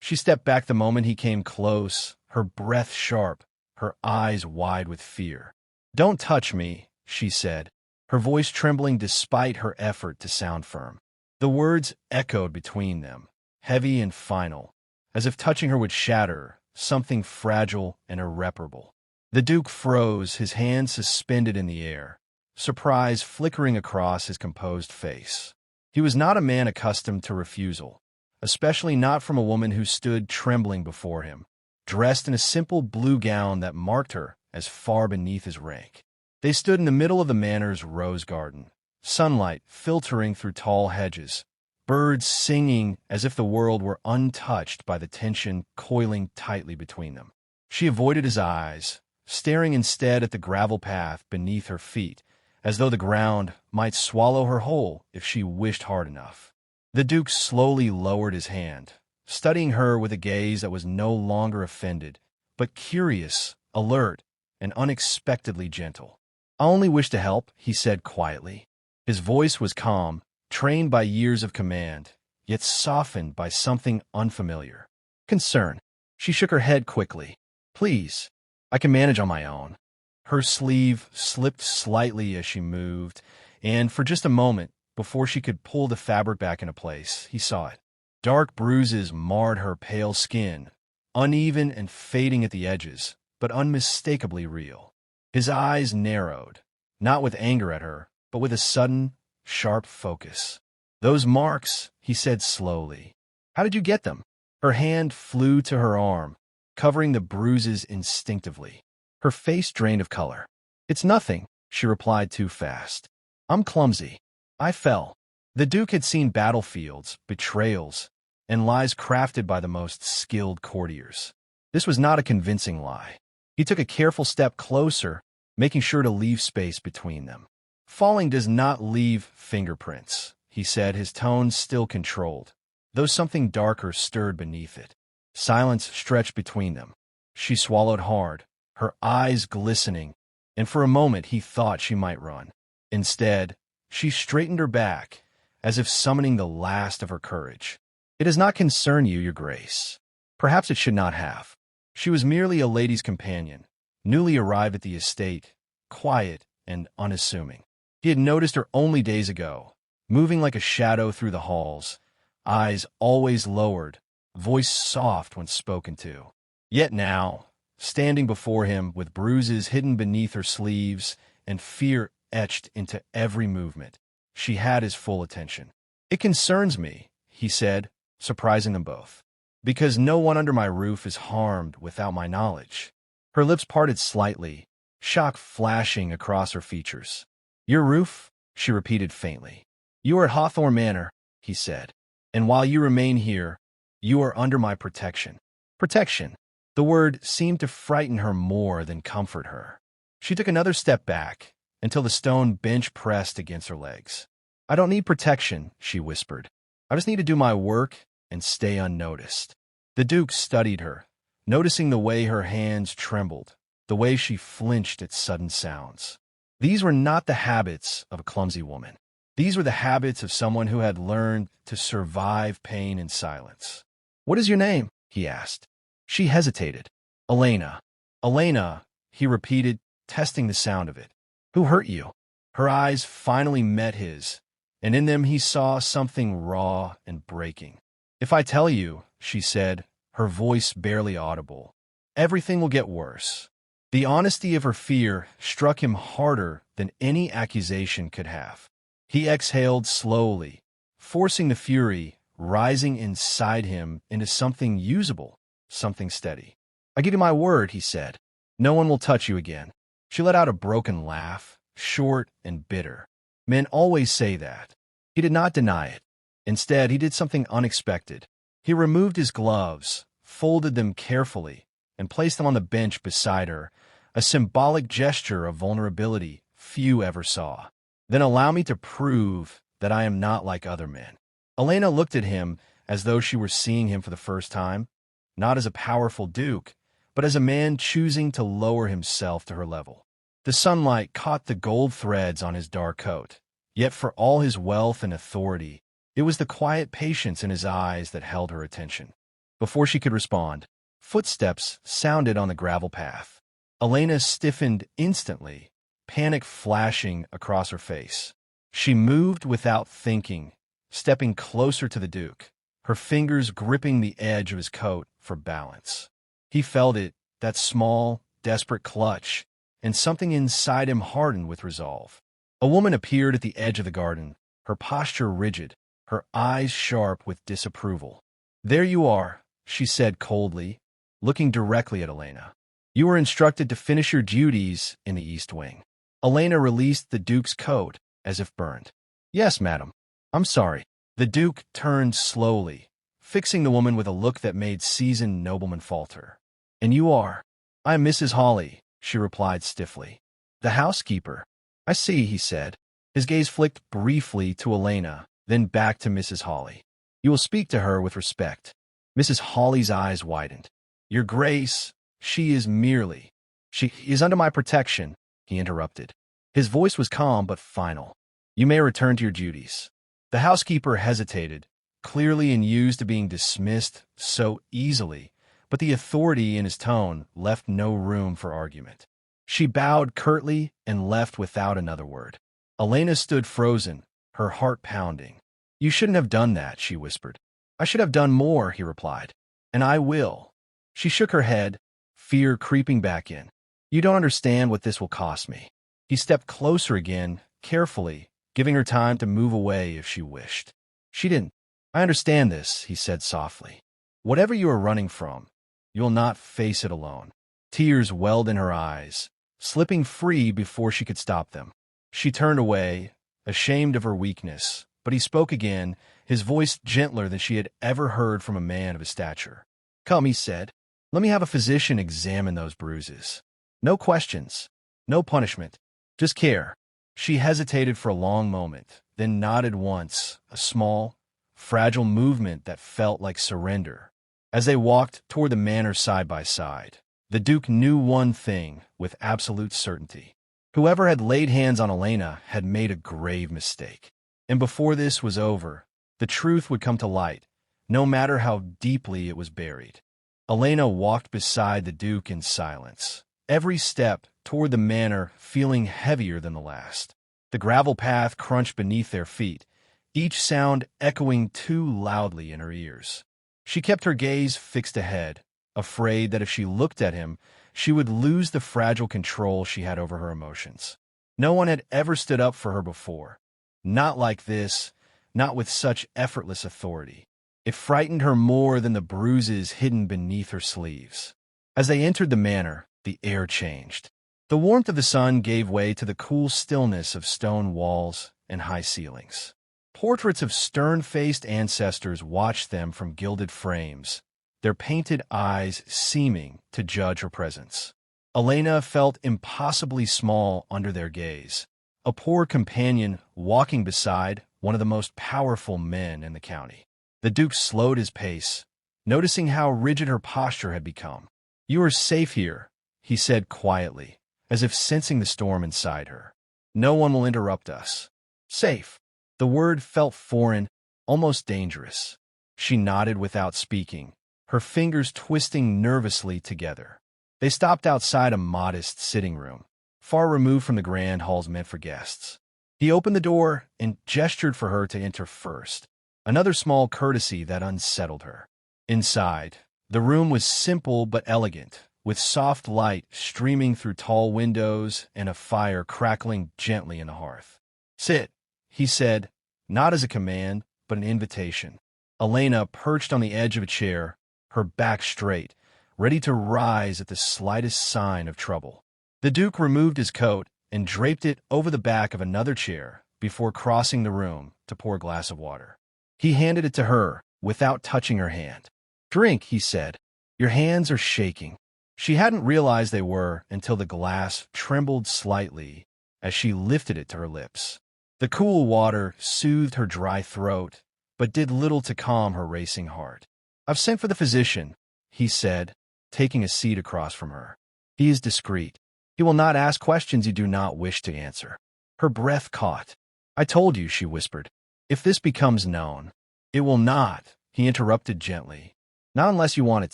She stepped back the moment he came close, her breath sharp, her eyes wide with fear. "Don't touch me," she said, her voice trembling despite her effort to sound firm. The words echoed between them, heavy and final, as if touching her would shatter something fragile and irreparable. The Duke froze, his hands suspended in the air, surprise flickering across his composed face. He was not a man accustomed to refusal, especially not from a woman who stood trembling before him, dressed in a simple blue gown that marked her as far beneath his rank. They stood in the middle of the manor's rose garden, sunlight filtering through tall hedges, birds singing as if the world were untouched by the tension coiling tightly between them. She avoided his eyes, staring instead at the gravel path beneath her feet, as though the ground might swallow her whole if she wished hard enough. The Duke slowly lowered his hand, studying her with a gaze that was no longer offended, but curious, alert, and unexpectedly gentle. "I only wish to help," he said quietly. His voice was calm, trained by years of command, yet softened by something unfamiliar. "Concern." She shook her head quickly. "Please, I can manage on my own." Her sleeve slipped slightly as she moved, and for just a moment, before she could pull the fabric back into place, he saw it. Dark bruises marred her pale skin, uneven and fading at the edges, but unmistakably real. His eyes narrowed, not with anger at her, but with a sudden, sharp focus. "Those marks," he said slowly. "How did you get them?" Her hand flew to her arm, covering the bruises instinctively. Her face drained of color. "It's nothing," she replied too fast. "I'm clumsy. I fell." The Duke had seen battlefields, betrayals, and lies crafted by the most skilled courtiers. This was not a convincing lie. He took a careful step closer, making sure to leave space between them. "Falling does not leave fingerprints," he said, his tone still controlled, though something darker stirred beneath it. Silence stretched between them. She swallowed hard, her eyes glistening, and for a moment he thought she might run. Instead, she straightened her back, as if summoning the last of her courage. "It does not concern you, Your Grace. Perhaps it should not have." She was merely a lady's companion, newly arrived at the estate, quiet and unassuming. He had noticed her only days ago, moving like a shadow through the halls, eyes always lowered, voice soft when spoken to. Yet now, standing before him with bruises hidden beneath her sleeves and fear etched into every movement, she had his full attention. "It concerns me," he said, surprising them both, "because no one under my roof is harmed without my knowledge." Her lips parted slightly, shock flashing across her features. "Your roof?" she repeated faintly. "You are at Hawthorne Manor," he said, "and while you remain here, you are under my protection." Protection. The word seemed to frighten her more than comfort her. She took another step back, until the stone bench pressed against her legs. "I don't need protection," she whispered. "I just need to do my work and stay unnoticed." The Duke studied her, noticing the way her hands trembled, the way she flinched at sudden sounds. These were not the habits of a clumsy woman. These were the habits of someone who had learned to survive pain in silence. "What is your name?" he asked. She hesitated. "Elena." "Elena," he repeated, testing the sound of it. "Who hurt you?" Her eyes finally met his, and in them he saw something raw and breaking. "If I tell you," she said, her voice barely audible, "everything will get worse." The honesty of her fear struck him harder than any accusation could have. He exhaled slowly, forcing the fury rising inside him into something usable, something steady. "I give you my word," he said. "No one will touch you again." She let out a broken laugh, short and bitter. Men always say that. He did not deny it. Instead, he did something unexpected. He removed his gloves, folded them carefully, and placed them on the bench beside her, a symbolic gesture of vulnerability few ever saw. "Then allow me to prove that I am not like other men." Elena looked at him as though she were seeing him for the first time, not as a powerful duke, but as a man choosing to lower himself to her level. The sunlight caught the gold threads on his dark coat, yet for all his wealth and authority, it was the quiet patience in his eyes that held her attention. Before she could respond, footsteps sounded on the gravel path. Elena stiffened instantly, panic flashing across her face. She moved without thinking, stepping closer to the Duke, her fingers gripping the edge of his coat for balance. He felt it, that small, desperate clutch, and something inside him hardened with resolve. A woman appeared at the edge of the garden, her posture rigid, her eyes sharp with disapproval. "There you are," she said coldly, looking directly at Elena. "You were instructed to finish your duties in the East Wing." Elena released the Duke's coat, as if burned. "Yes, madam. I'm sorry." The Duke turned slowly, fixing the woman with a look that made seasoned noblemen falter. "And you are?" "I am Mrs. Hawley," she replied stiffly. "The housekeeper." "I see," he said. His gaze flicked briefly to Elena, then back to Mrs. Hawley. "You will speak to her with respect." Mrs. Hawley's eyes widened. "Your Grace, she is merely—" "She is under my protection," he interrupted. His voice was calm but final. "You may return to your duties." The housekeeper hesitated, clearly unused to being dismissed so easily, but the authority in his tone left no room for argument. She bowed curtly and left without another word. Elena stood frozen, her heart pounding. "You shouldn't have done that," she whispered. "I should have done more," he replied. "And I will." She shook her head, fear creeping back in. "You don't understand what this will cost me." He stepped closer again, carefully, giving her time to move away if she wished. She didn't. "I understand this," he said softly. "Whatever you are running from, you will not face it alone." Tears welled in her eyes, slipping free before she could stop them. She turned away, ashamed of her weakness, but he spoke again, his voice gentler than she had ever heard from a man of his stature. "Come," he said. "Let me have a physician examine those bruises. No questions, no punishment, just care." She hesitated for a long moment, then nodded once, a small, fragile movement that felt like surrender. As they walked toward the manor side by side, the Duke knew one thing with absolute certainty. Whoever had laid hands on Elena had made a grave mistake. And before this was over, the truth would come to light, no matter how deeply it was buried. Elena walked beside the Duke in silence, every step toward the manor feeling heavier than the last. The gravel path crunched beneath their feet, each sound echoing too loudly in her ears. She kept her gaze fixed ahead, afraid that if she looked at him, she would lose the fragile control she had over her emotions. No one had ever stood up for her before. Not like this, not with such effortless authority. It frightened her more than the bruises hidden beneath her sleeves. As they entered the manor, the air changed. The warmth of the sun gave way to the cool stillness of stone walls and high ceilings. Portraits of stern-faced ancestors watched them from gilded frames, their painted eyes seeming to judge her presence. Elena felt impossibly small under their gaze, a poor companion walking beside one of the most powerful men in the county. The Duke slowed his pace, noticing how rigid her posture had become. "You are safe here," he said quietly, as if sensing the storm inside her. "No one will interrupt us." "Safe." The word felt foreign, almost dangerous. She nodded without speaking, her fingers twisting nervously together. They stopped outside a modest sitting room, far removed from the grand halls meant for guests. He opened the door and gestured for her to enter first, another small courtesy that unsettled her. Inside, the room was simple but elegant, with soft light streaming through tall windows and a fire crackling gently in the hearth. "Sit," he said, not as a command, but an invitation. Elena perched on the edge of a chair, her back straight, ready to rise at the slightest sign of trouble. The Duke removed his coat and draped it over the back of another chair before crossing the room to pour a glass of water. He handed it to her without touching her hand. "Drink," he said. "Your hands are shaking." She hadn't realized they were until the glass trembled slightly as she lifted it to her lips. The cool water soothed her dry throat, but did little to calm her racing heart. "I've sent for the physician," he said, taking a seat across from her. "He is discreet. He will not ask questions you do not wish to answer." Her breath caught. "I told you," she whispered. "If this becomes known—" "It will not," he interrupted gently. Not unless you wanted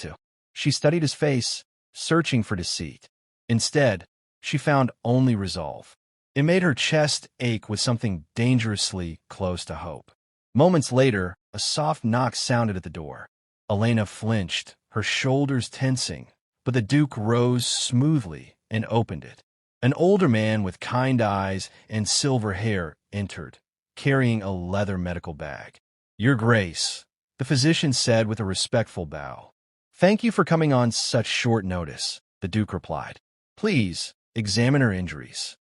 to. She studied his face, searching for deceit. Instead, she found only resolve. It made her chest ache with something dangerously close to hope. Moments later, a soft knock sounded at the door. Elena flinched, her shoulders tensing, but the Duke rose smoothly and opened it. An older man with kind eyes and silver hair entered, carrying a leather medical bag. "Your Grace," the physician said with a respectful bow. "Thank you for coming on such short notice," the Duke replied. "Please, examine her injuries."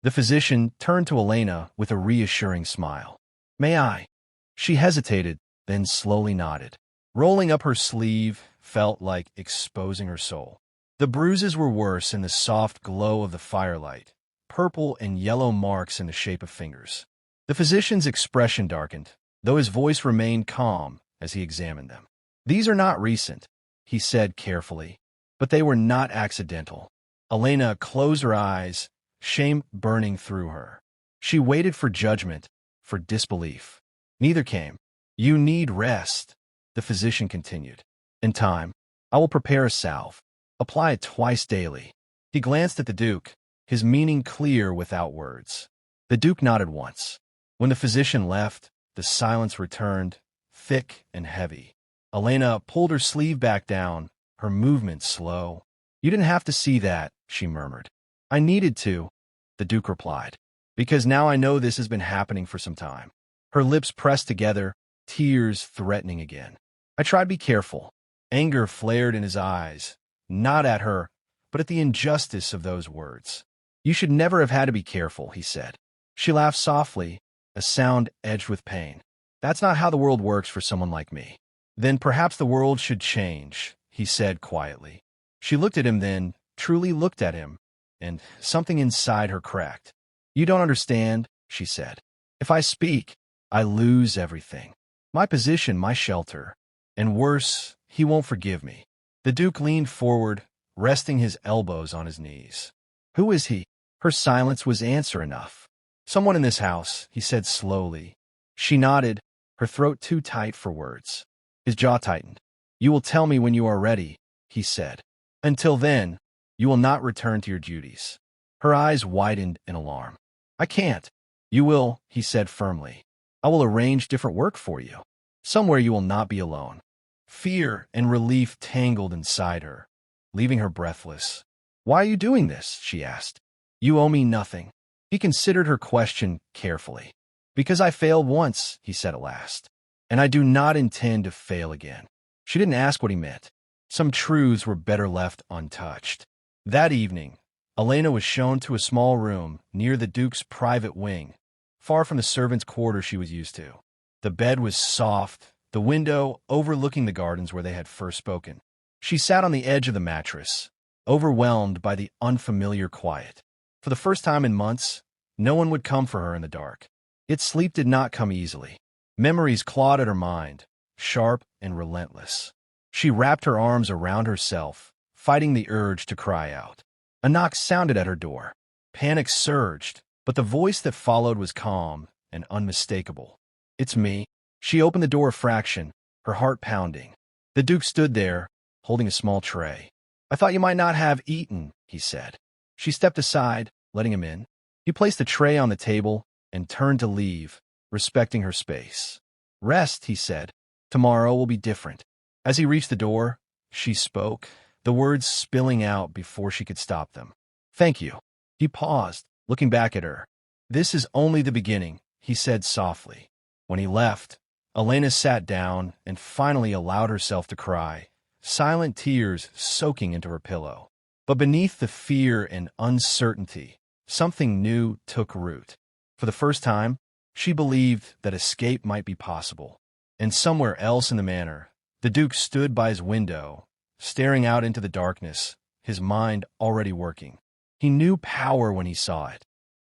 The physician turned to Elena with a reassuring smile. "May I?" She hesitated, then slowly nodded. Rolling up her sleeve felt like exposing her soul. The bruises were worse in the soft glow of the firelight, purple and yellow marks in the shape of fingers. The physician's expression darkened, though his voice remained calm as he examined them. "These are not recent," he said carefully, "but they were not accidental." Elena closed her eyes, shame burning through her. She waited for judgment, for disbelief. Neither came. "You need rest," the physician continued. "In time, I will prepare a salve. Apply it twice daily." He glanced at the Duke, his meaning clear without words. The Duke nodded once. When the physician left, the silence returned, thick and heavy. Elena pulled her sleeve back down, her movement slow. "You didn't have to see that," she murmured. "I needed to," the Duke replied, "because now I know this has been happening for some time." Her lips pressed together, tears threatening again. "I tried to be careful." Anger flared in his eyes, not at her, but at the injustice of those words. "You should never have had to be careful," he said. She laughed softly, a sound edged with pain. "That's not how the world works for someone like me." "Then perhaps the world should change," he said quietly. She looked at him then, truly looked at him, and something inside her cracked. "You don't understand," she said. "If I speak, I lose everything. My position, my shelter. And worse, he won't forgive me." The Duke leaned forward, resting his elbows on his knees. "Who is he?" Her silence was answer enough. "Someone in this house," he said slowly. She nodded, her throat too tight for words. His jaw tightened. "You will tell me when you are ready," he said. "Until then, you will not return to your duties." Her eyes widened in alarm. "I can't." "You will," he said firmly. "I will arrange different work for you. Somewhere you will not be alone." Fear and relief tangled inside her, leaving her breathless. "Why are you doing this?" she asked. "You owe me nothing." He considered her question carefully. "Because I failed once," he said at last, "and I do not intend to fail again." She didn't ask what he meant. Some truths were better left untouched. That evening, Elena was shown to a small room near the Duke's private wing, far from the servants' quarter she was used to. The bed was soft, the window overlooking the gardens where they had first spoken. She sat on the edge of the mattress, overwhelmed by the unfamiliar quiet. For the first time in months, no one would come for her in the dark. Yet sleep did not come easily. Memories clawed at her mind, sharp and relentless. She wrapped her arms around herself, fighting the urge to cry out. A knock sounded at her door. Panic surged, but the voice that followed was calm and unmistakable. "It's me." She opened the door a fraction, her heart pounding. The Duke stood there, holding a small tray. "I thought you might not have eaten," he said. She stepped aside, letting him in. He placed the tray on the table and turned to leave, respecting her space. "Rest," he said. "Tomorrow will be different." As he reached the door, she spoke, the words spilling out before she could stop them. "Thank you." He paused, looking back at her. "This is only the beginning," he said softly. When he left, Elena sat down and finally allowed herself to cry, silent tears soaking into her pillow. But beneath the fear and uncertainty, something new took root. For the first time, she believed that escape might be possible. And somewhere else in the manor, the Duke stood by his window, staring out into the darkness, his mind already working. He knew power when he saw it,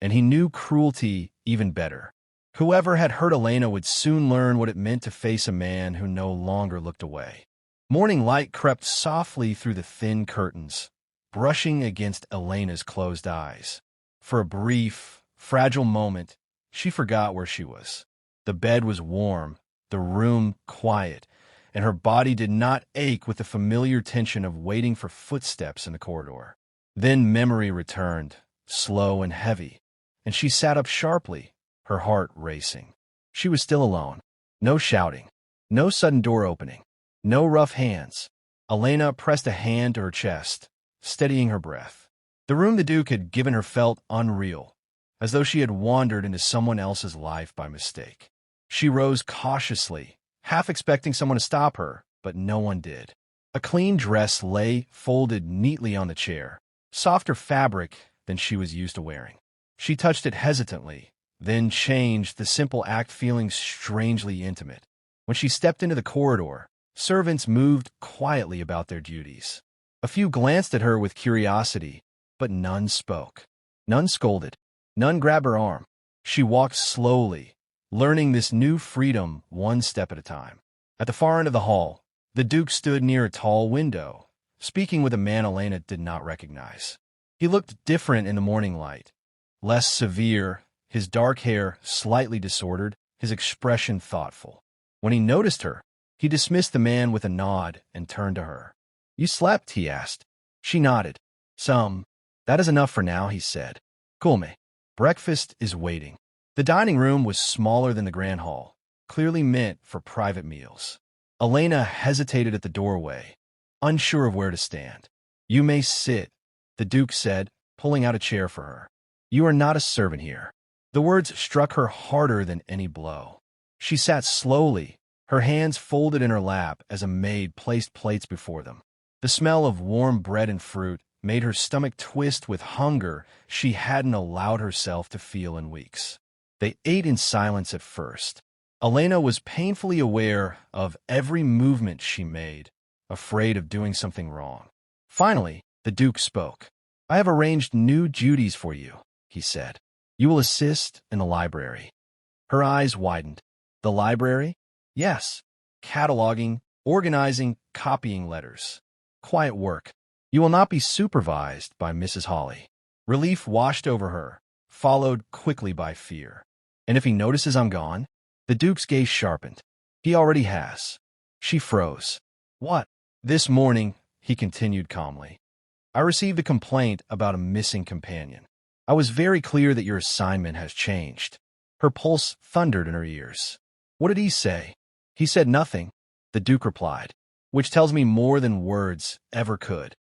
and he knew cruelty even better. Whoever had hurt Elena would soon learn what it meant to face a man who no longer looked away. Morning light crept softly through the thin curtains, brushing against Elena's closed eyes. For a brief, fragile moment, she forgot where she was. The bed was warm, the room quiet, and her body did not ache with the familiar tension of waiting for footsteps in the corridor. Then memory returned, slow and heavy, and she sat up sharply, her heart racing. She was still alone. No shouting, no sudden door opening, no rough hands. Elena pressed a hand to her chest, steadying her breath. The room the Duke had given her felt unreal, as though she had wandered into someone else's life by mistake. She rose cautiously, half expecting someone to stop her, but no one did. A clean dress lay folded neatly on the chair, softer fabric than she was used to wearing. She touched it hesitantly, then changed, the simple act feeling strangely intimate. When she stepped into the corridor, servants moved quietly about their duties. A few glanced at her with curiosity, but none spoke. None scolded. None grabbed her arm. She walked slowly, learning this new freedom one step at a time. At the far end of the hall, the Duke stood near a tall window, speaking with a man Elena did not recognize. He looked different in the morning light, less severe, his dark hair slightly disordered, his expression thoughtful. When he noticed her, he dismissed the man with a nod and turned to her. "You slept?" he asked. She nodded. "Some. That is enough for now," he said. "Come. Breakfast is waiting." The dining room was smaller than the grand hall, clearly meant for private meals. Elena hesitated at the doorway, unsure of where to stand. "You may sit," the Duke said, pulling out a chair for her. "You are not a servant here." The words struck her harder than any blow. She sat slowly, her hands folded in her lap as a maid placed plates before them. The smell of warm bread and fruit made her stomach twist with hunger she hadn't allowed herself to feel in weeks. They ate in silence at first. Elena was painfully aware of every movement she made, afraid of doing something wrong. Finally, the Duke spoke. "I have arranged new duties for you," he said. "You will assist in the library." Her eyes widened. "The library?" "Yes. Cataloging, organizing, copying letters. Quiet work. You will not be supervised by Mrs. Hawley." Relief washed over her, followed quickly by fear. "And if he notices I'm gone?" The Duke's gaze sharpened. "He already has." She froze. "What?" "This morning," he continued calmly, "I received a complaint about a missing companion. I was very clear that your assignment has changed." Her pulse thundered in her ears. "What did he say?" "He said nothing," the Duke replied, "which tells me more than words ever could."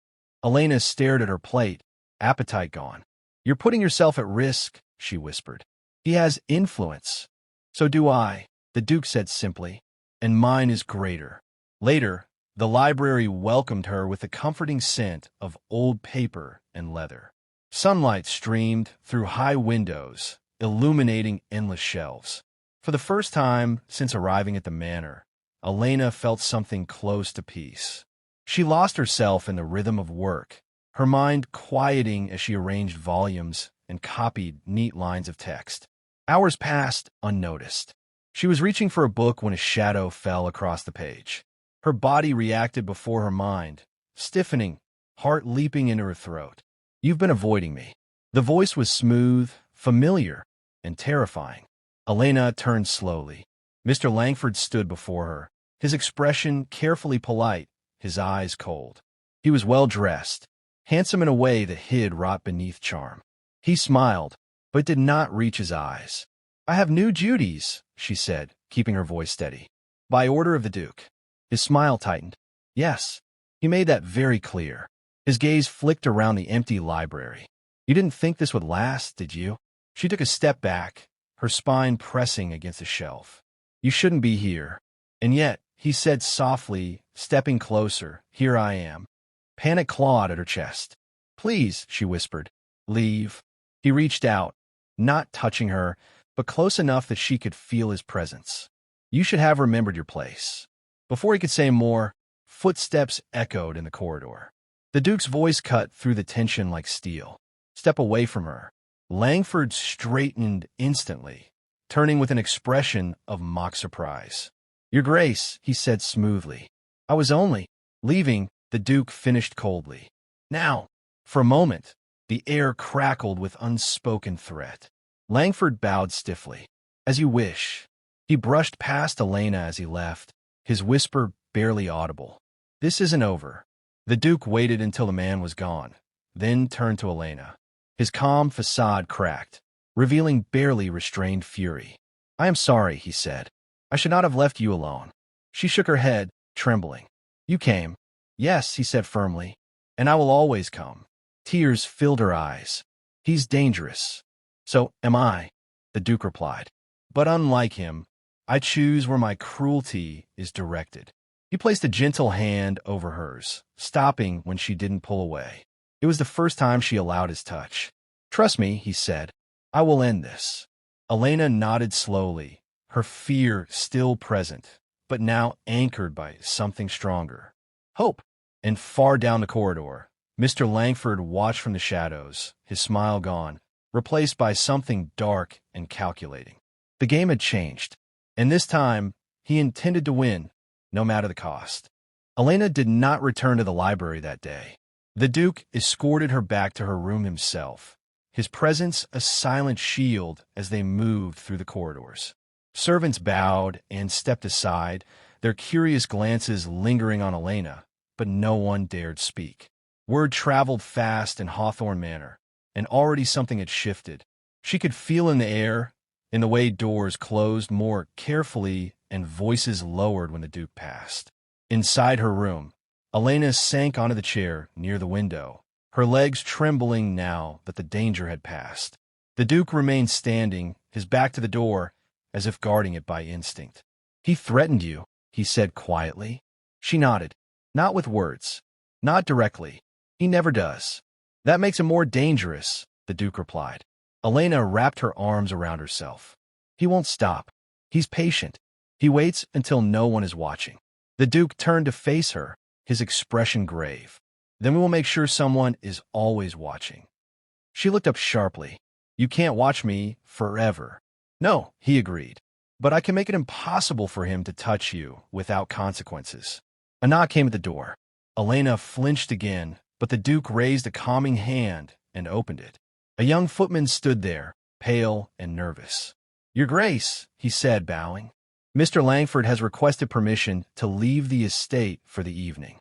Elena stared at her plate, appetite gone. "You're putting yourself at risk," she whispered. "He has influence." "So do I," the Duke said simply, "and mine is greater." Later, the library welcomed her with the comforting scent of old paper and leather. Sunlight streamed through high windows, illuminating endless shelves. For the first time since arriving at the manor, Elena felt something close to peace. She lost herself in the rhythm of work, her mind quieting as she arranged volumes and copied neat lines of text. Hours passed unnoticed. She was reaching for a book when a shadow fell across the page. Her body reacted before her mind, stiffening, heart leaping into her throat. "You've been avoiding me." The voice was smooth, familiar, and terrifying. Elena turned slowly. Mr. Langford stood before her, his expression carefully polite, his eyes cold. He was well-dressed, handsome in a way that hid rot beneath charm. He smiled, but did not reach his eyes. "I have new duties," she said, keeping her voice steady. "By order of the Duke." His smile tightened. "Yes." He made that very clear. His gaze flicked around the empty library. "You didn't think this would last, did you?" She took a step back, her spine pressing against a shelf. "You shouldn't be here." "And yet," he said softly, stepping closer, "here I am." Panic clawed at her chest. "Please," she whispered, "leave." He reached out, not touching her, but close enough that she could feel his presence. "You should have remembered your place." Before he could say more, footsteps echoed in the corridor. The Duke's voice cut through the tension like steel. "Step away from her." Langford straightened instantly, turning with an expression of mock surprise. "Your Grace," he said smoothly. "I was only leaving," the Duke finished coldly. "Now." For a moment, the air crackled with unspoken threat. Langford bowed stiffly. "As you wish." He brushed past Elena as he left, his whisper barely audible. "This isn't over." The Duke waited until the man was gone, then turned to Elena. His calm facade cracked, revealing barely restrained fury. "I am sorry," he said. "I should not have left you alone." She shook her head, trembling. "You came." "Yes," he said firmly, "and I will always come." Tears filled her eyes. "He's dangerous." "So am I," the Duke replied. "But unlike him, I choose where my cruelty is directed." He placed a gentle hand over hers, stopping when she didn't pull away. It was the first time she allowed his touch. "Trust me," he said. "I will end this." Elena nodded slowly, her fear still present, but now anchored by something stronger. Hope. And far down the corridor, Mr. Langford watched from the shadows, his smile gone, replaced by something dark and calculating. The game had changed, and this time he intended to win, no matter the cost. Elena did not return to the library that day. The Duke escorted her back to her room himself, his presence a silent shield as they moved through the corridors. Servants bowed and stepped aside, their curious glances lingering on Elena, but no one dared speak. Word traveled fast in Hawthorne Manor, and already something had shifted. She could feel in the air, in the way doors closed more carefully and voices lowered when the Duke passed. Inside her room, Elena sank onto the chair near the window, her legs trembling now that the danger had passed. The Duke remained standing, his back to the door, as if guarding it by instinct. "He threatened you," he said quietly. She nodded. "Not with words. Not directly. He never does." "That makes him more dangerous," the Duke replied. Elena wrapped her arms around herself. "He won't stop. He's patient. He waits until no one is watching." The Duke turned to face her, his expression grave. "Then we will make sure someone is always watching." She looked up sharply. "You can't watch me forever." "No," he agreed. "But I can make it impossible for him to touch you without consequences." A knock came at the door. Elena flinched again, but the Duke raised a calming hand and opened it. A young footman stood there, pale and nervous. "Your Grace," he said, bowing. "Mr. Langford has requested permission to leave the estate for the evening."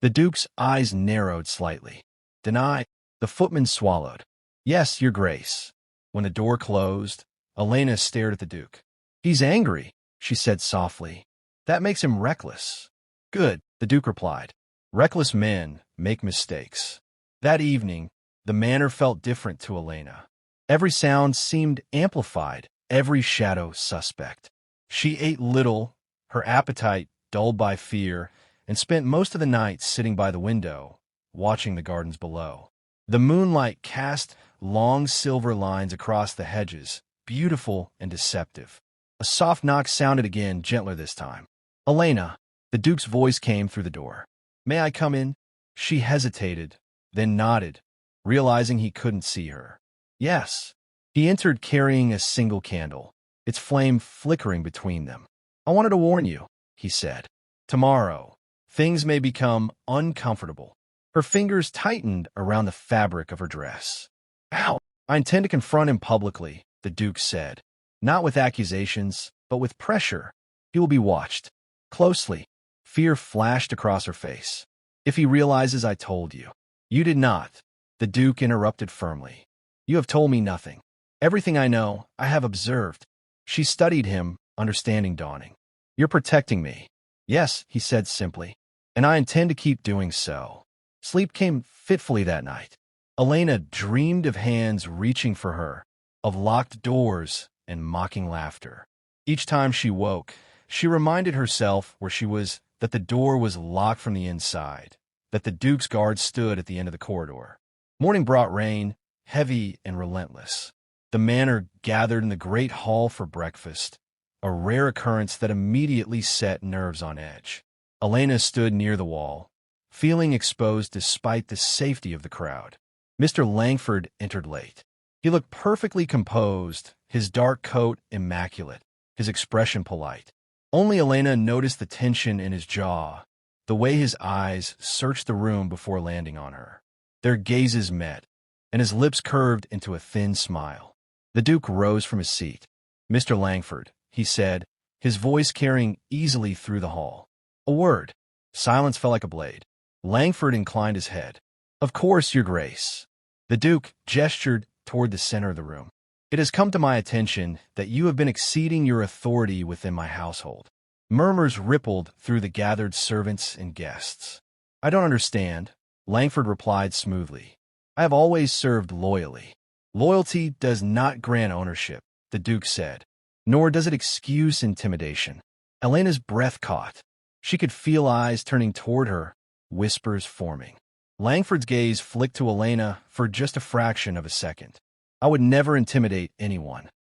The Duke's eyes narrowed slightly. "Deny?" The footman swallowed. "Yes, Your Grace." When the door closed, Elena stared at the Duke. "He's angry," she said softly. "That makes him reckless." "Good," the Duke replied. "Reckless men make mistakes." That evening, the manor felt different to Elena. Every sound seemed amplified, every shadow suspect. She ate little, her appetite dulled by fear, and spent most of the night sitting by the window, watching the gardens below. The moonlight cast long silver lines across the hedges, beautiful and deceptive. A soft knock sounded again, gentler this time. "Elena," the Duke's voice came through the door. "May I come in?" She hesitated, then nodded, realizing he couldn't see her. "Yes." He entered carrying a single candle, its flame flickering between them. "I wanted to warn you," he said. "Tomorrow, things may become uncomfortable." Her fingers tightened around the fabric of her dress. "Ow!" "I intend to confront him publicly," the Duke said. "Not with accusations, but with pressure. He will be watched. Closely." Fear flashed across her face. "If he realizes I told you." "You did not," the Duke interrupted firmly. "You have told me nothing. Everything I know, I have observed." She studied him, understanding dawning. "You're protecting me." "Yes," he said simply, "and I intend to keep doing so." Sleep came fitfully that night. Elena dreamed of hands reaching for her, of locked doors and mocking laughter. Each time she woke, she reminded herself where she was that the door was locked from the inside, that the Duke's guard stood at the end of the corridor. Morning brought rain, heavy and relentless. The manor gathered in the great hall for breakfast, a rare occurrence that immediately set nerves on edge. Elena stood near the wall, feeling exposed despite the safety of the crowd. Mr. Langford entered late. He looked perfectly composed, his dark coat immaculate, his expression polite. Only Elena noticed the tension in his jaw, the way his eyes searched the room before landing on her. Their gazes met, and his lips curved into a thin smile. The Duke rose from his seat. "Mr. Langford," he said, his voice carrying easily through the hall. A word. Silence fell like a blade. Langford inclined his head. "Of course, Your Grace." The Duke gestured toward the center of the room. "It has come to my attention that you have been exceeding your authority within my household." Murmurs rippled through the gathered servants and guests. "I don't understand," Langford replied smoothly. "I have always served loyally." "Loyalty does not grant ownership," the Duke said, "nor does it excuse intimidation." Elena's breath caught. She could feel eyes turning toward her, whispers forming. Langford's gaze flicked to Elena for just a fraction of a second. "I would never intimidate anyone."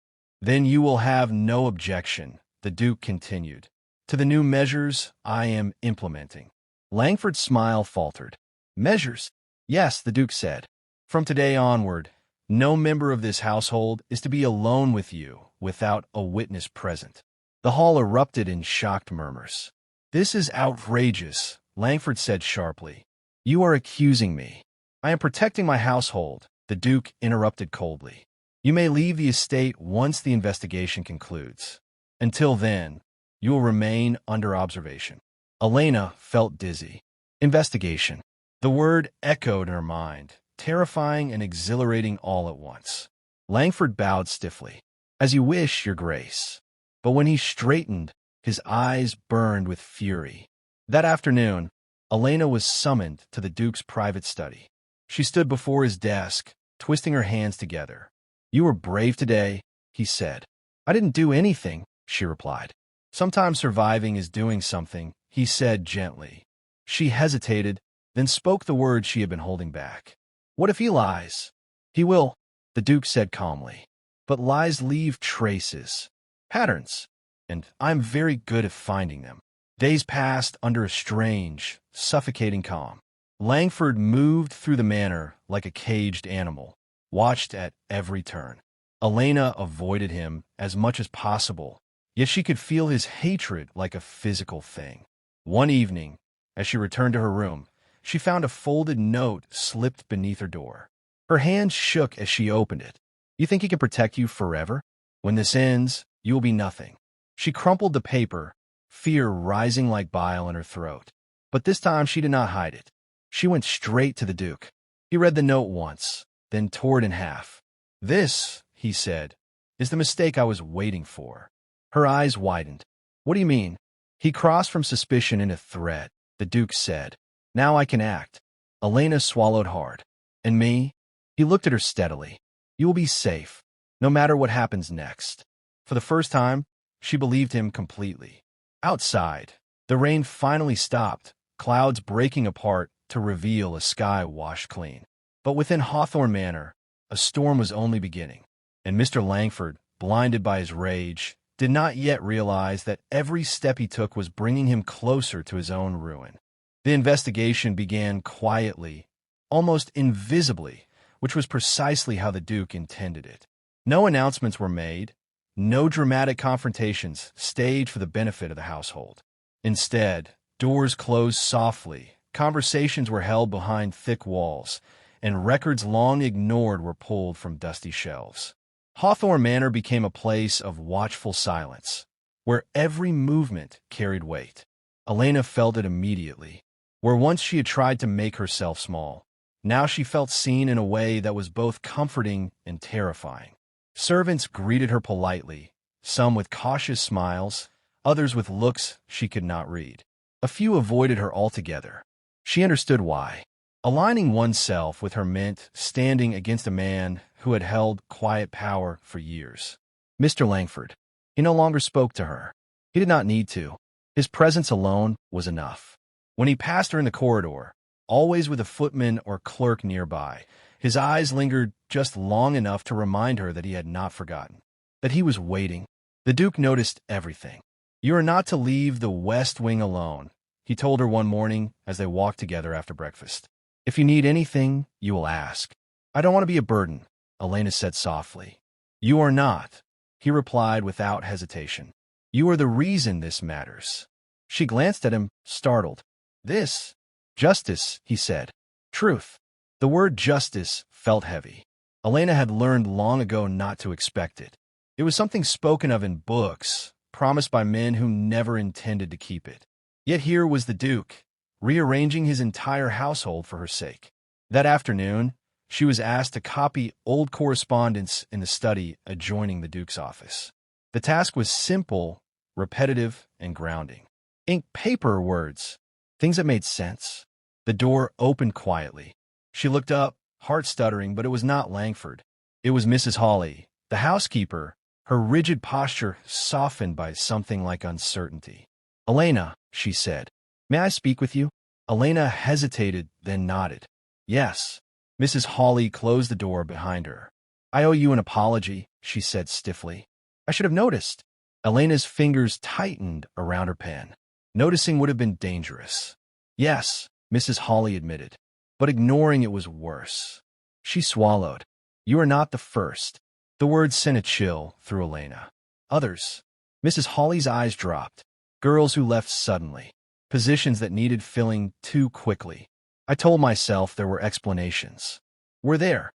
"Then you will have no objection," the Duke continued, "to the new measures I am implementing." Langford's smile faltered. "Measures?" "Yes," the Duke said. "From today onward, no member of this household is to be alone with you without a witness present." The hall erupted in shocked murmurs. "This is outrageous," Langford said sharply. "You are accusing me." "I am protecting my household," the Duke interrupted coldly. "You may leave the estate once the investigation concludes. Until then, you will remain under observation." Elena felt dizzy. Investigation. The word echoed in her mind, terrifying and exhilarating all at once. Langford bowed stiffly. "As you wish, Your Grace." But when he straightened, his eyes burned with fury. That afternoon, Elena was summoned to the Duke's private study. She stood before his desk, twisting her hands together. "You were brave today," he said. "I didn't do anything," she replied. "Sometimes surviving is doing something," he said gently. She hesitated, then spoke the words she had been holding back. "What if he lies?" "He will," the Duke said calmly. "But lies leave traces, patterns, and I'm very good at finding them." Days passed under a strange, suffocating calm. Langford moved through the manor like a caged animal, watched at every turn. Elena avoided him as much as possible, yet she could feel his hatred like a physical thing. One evening, as she returned to her room, she found a folded note slipped beneath her door. Her hand shook as she opened it. "You think he can protect you forever? When this ends, you will be nothing." She crumpled the paper, fear rising like bile in her throat. But this time she did not hide it. She went straight to the Duke. He read the note once, then tore it in half. "This," he said, "is the mistake I was waiting for." Her eyes widened. "What do you mean?" "He crossed from suspicion into threat," the Duke said. "Now I can act." Elena swallowed hard. "And me?" He looked at her steadily. "You will be safe, no matter what happens next." For the first time, she believed him completely. Outside, the rain finally stopped, clouds breaking apart to reveal a sky washed clean. But within Hawthorne Manor, a storm was only beginning, and Mr. Langford, blinded by his rage, did not yet realize that every step he took was bringing him closer to his own ruin. The investigation began quietly, almost invisibly, which was precisely how the Duke intended it. No announcements were made, no dramatic confrontations staged for the benefit of the household. Instead, doors closed softly, conversations were held behind thick walls, and records long ignored were pulled from dusty shelves. Hawthorne Manor became a place of watchful silence, where every movement carried weight. Elena felt it immediately. Where once she had tried to make herself small, now she felt seen in a way that was both comforting and terrifying. Servants greeted her politely, some with cautious smiles, others with looks she could not read. A few avoided her altogether. She understood why. Aligning oneself with her meant standing against a man who had held quiet power for years. Mr. Langford. He no longer spoke to her. He did not need to. His presence alone was enough. When he passed her in the corridor, always with a footman or clerk nearby, his eyes lingered just long enough to remind her that he had not forgotten, that he was waiting. The Duke noticed everything. "You are not to leave the West Wing alone," he told her one morning as they walked together after breakfast. "If you need anything, you will ask." "I don't want to be a burden," Elena said softly. "You are not," he replied without hesitation. "You are the reason this matters." She glanced at him, startled. "This?" "Justice," he said. "Truth." The word justice felt heavy. Elena had learned long ago not to expect it. It was something spoken of in books, promised by men who never intended to keep it. Yet here was the Duke, rearranging his entire household for her sake. That afternoon, she was asked to copy old correspondence in the study adjoining the Duke's office. The task was simple, repetitive, and grounding. Ink, paper, words, things that made sense. The door opened quietly. She looked up, heart stuttering, but it was not Langford. It was Mrs. Hawley, the housekeeper, her rigid posture softened by something like uncertainty. "Elena," she said, "may I speak with you?" Elena hesitated, then nodded. "Yes." Mrs. Hawley closed the door behind her. "I owe you an apology," she said stiffly. "I should have noticed." Elena's fingers tightened around her pen. Noticing would have been dangerous. "Yes," Mrs. Hawley admitted, but ignoring it was worse. She swallowed. "You are not the first." The words sent a chill through Elena. "Others." Mrs. Hawley's eyes dropped. Girls who left suddenly. Positions that needed filling too quickly. "I told myself there were explanations." "Were there?"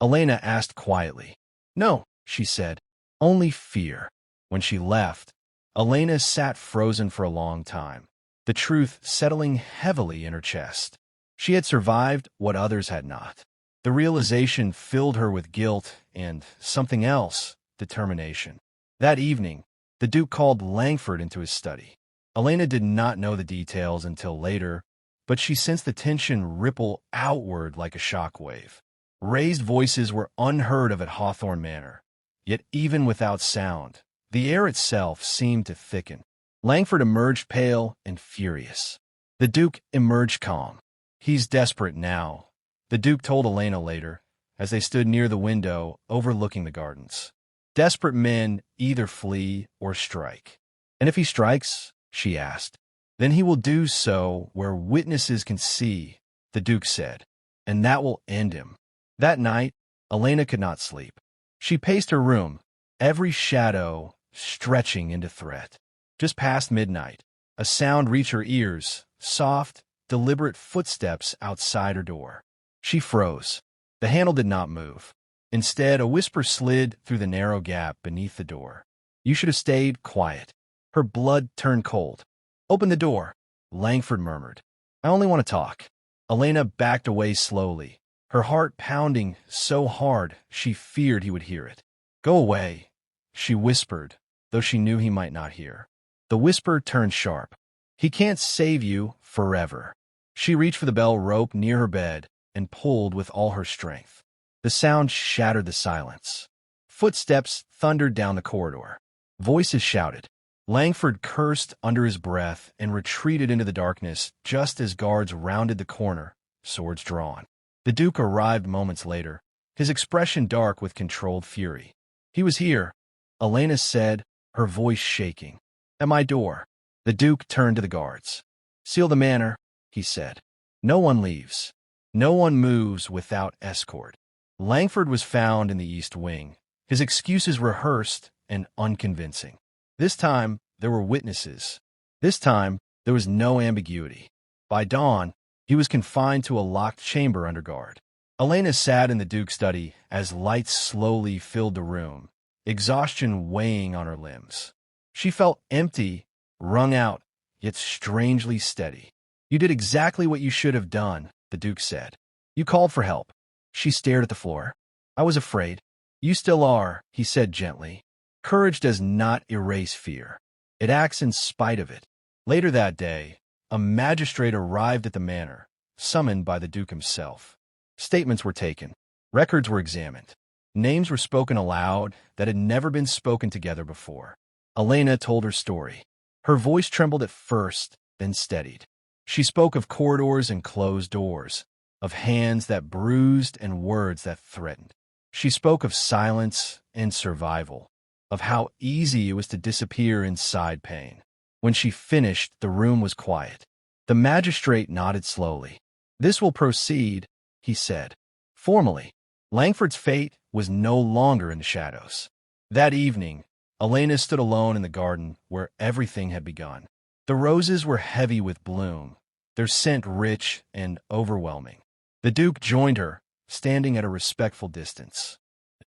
Elena asked quietly. "No," she said. "Only fear." When she left, Elena sat frozen for a long time, the truth settling heavily in her chest. She had survived what others had not. The realization filled her with guilt and something else, determination. That evening, the Duke called Langford into his study. Elena did not know the details until later, but she sensed the tension ripple outward like a shock wave. Raised voices were unheard of at Hawthorne Manor, yet even without sound, the air itself seemed to thicken. Langford emerged pale and furious. The Duke emerged calm. "He's desperate now," the Duke told Elena later, as they stood near the window overlooking the gardens. "Desperate men either flee or strike." "And if he strikes?" she asked. "Then he will do so where witnesses can see," the Duke said, "and that will end him." That night, Elena could not sleep. She paced her room, every shadow stretching into threat. Just past midnight, a sound reached her ears, soft, deliberate footsteps outside her door. She froze. The handle did not move. Instead, a whisper slid through the narrow gap beneath the door. "You should have stayed quiet." Her blood turned cold. "Open the door," Langford murmured. "I only want to talk." Elena backed away slowly, her heart pounding so hard she feared he would hear it. "Go away," she whispered, though she knew he might not hear. The whisper turned sharp. "He can't save you forever." She reached for the bell rope near her bed and pulled with all her strength. The sound shattered the silence. Footsteps thundered down the corridor. Voices shouted. Langford cursed under his breath and retreated into the darkness just as guards rounded the corner, swords drawn. The Duke arrived moments later, his expression dark with controlled fury. "He was here," Elena said, her voice shaking. "At my door." The Duke turned to the guards. "Seal the manor," he said. "No one leaves. No one moves without escort." Langford was found in the East Wing, his excuses rehearsed and unconvincing. This time, there were witnesses. This time, there was no ambiguity. By dawn, he was confined to a locked chamber under guard. Elena sat in the Duke's study as lights slowly filled the room, exhaustion weighing on her limbs. She felt empty, wrung out, yet strangely steady. "You did exactly what you should have done," the Duke said. "You called for help." She stared at the floor. "I was afraid." "You still are," he said gently. "Courage does not erase fear. It acts in spite of it." Later that day, a magistrate arrived at the manor, summoned by the Duke himself. Statements were taken. Records were examined. Names were spoken aloud that had never been spoken together before. Elena told her story. Her voice trembled at first, then steadied. She spoke of corridors and closed doors, of hands that bruised and words that threatened. She spoke of silence and survival, of how easy it was to disappear inside pain. When she finished, the room was quiet. The magistrate nodded slowly. "This will proceed," he said. Formally, Langford's fate was no longer in the shadows. That evening, Elena stood alone in the garden where everything had begun. The roses were heavy with bloom, their scent rich and overwhelming. The Duke joined her, standing at a respectful distance.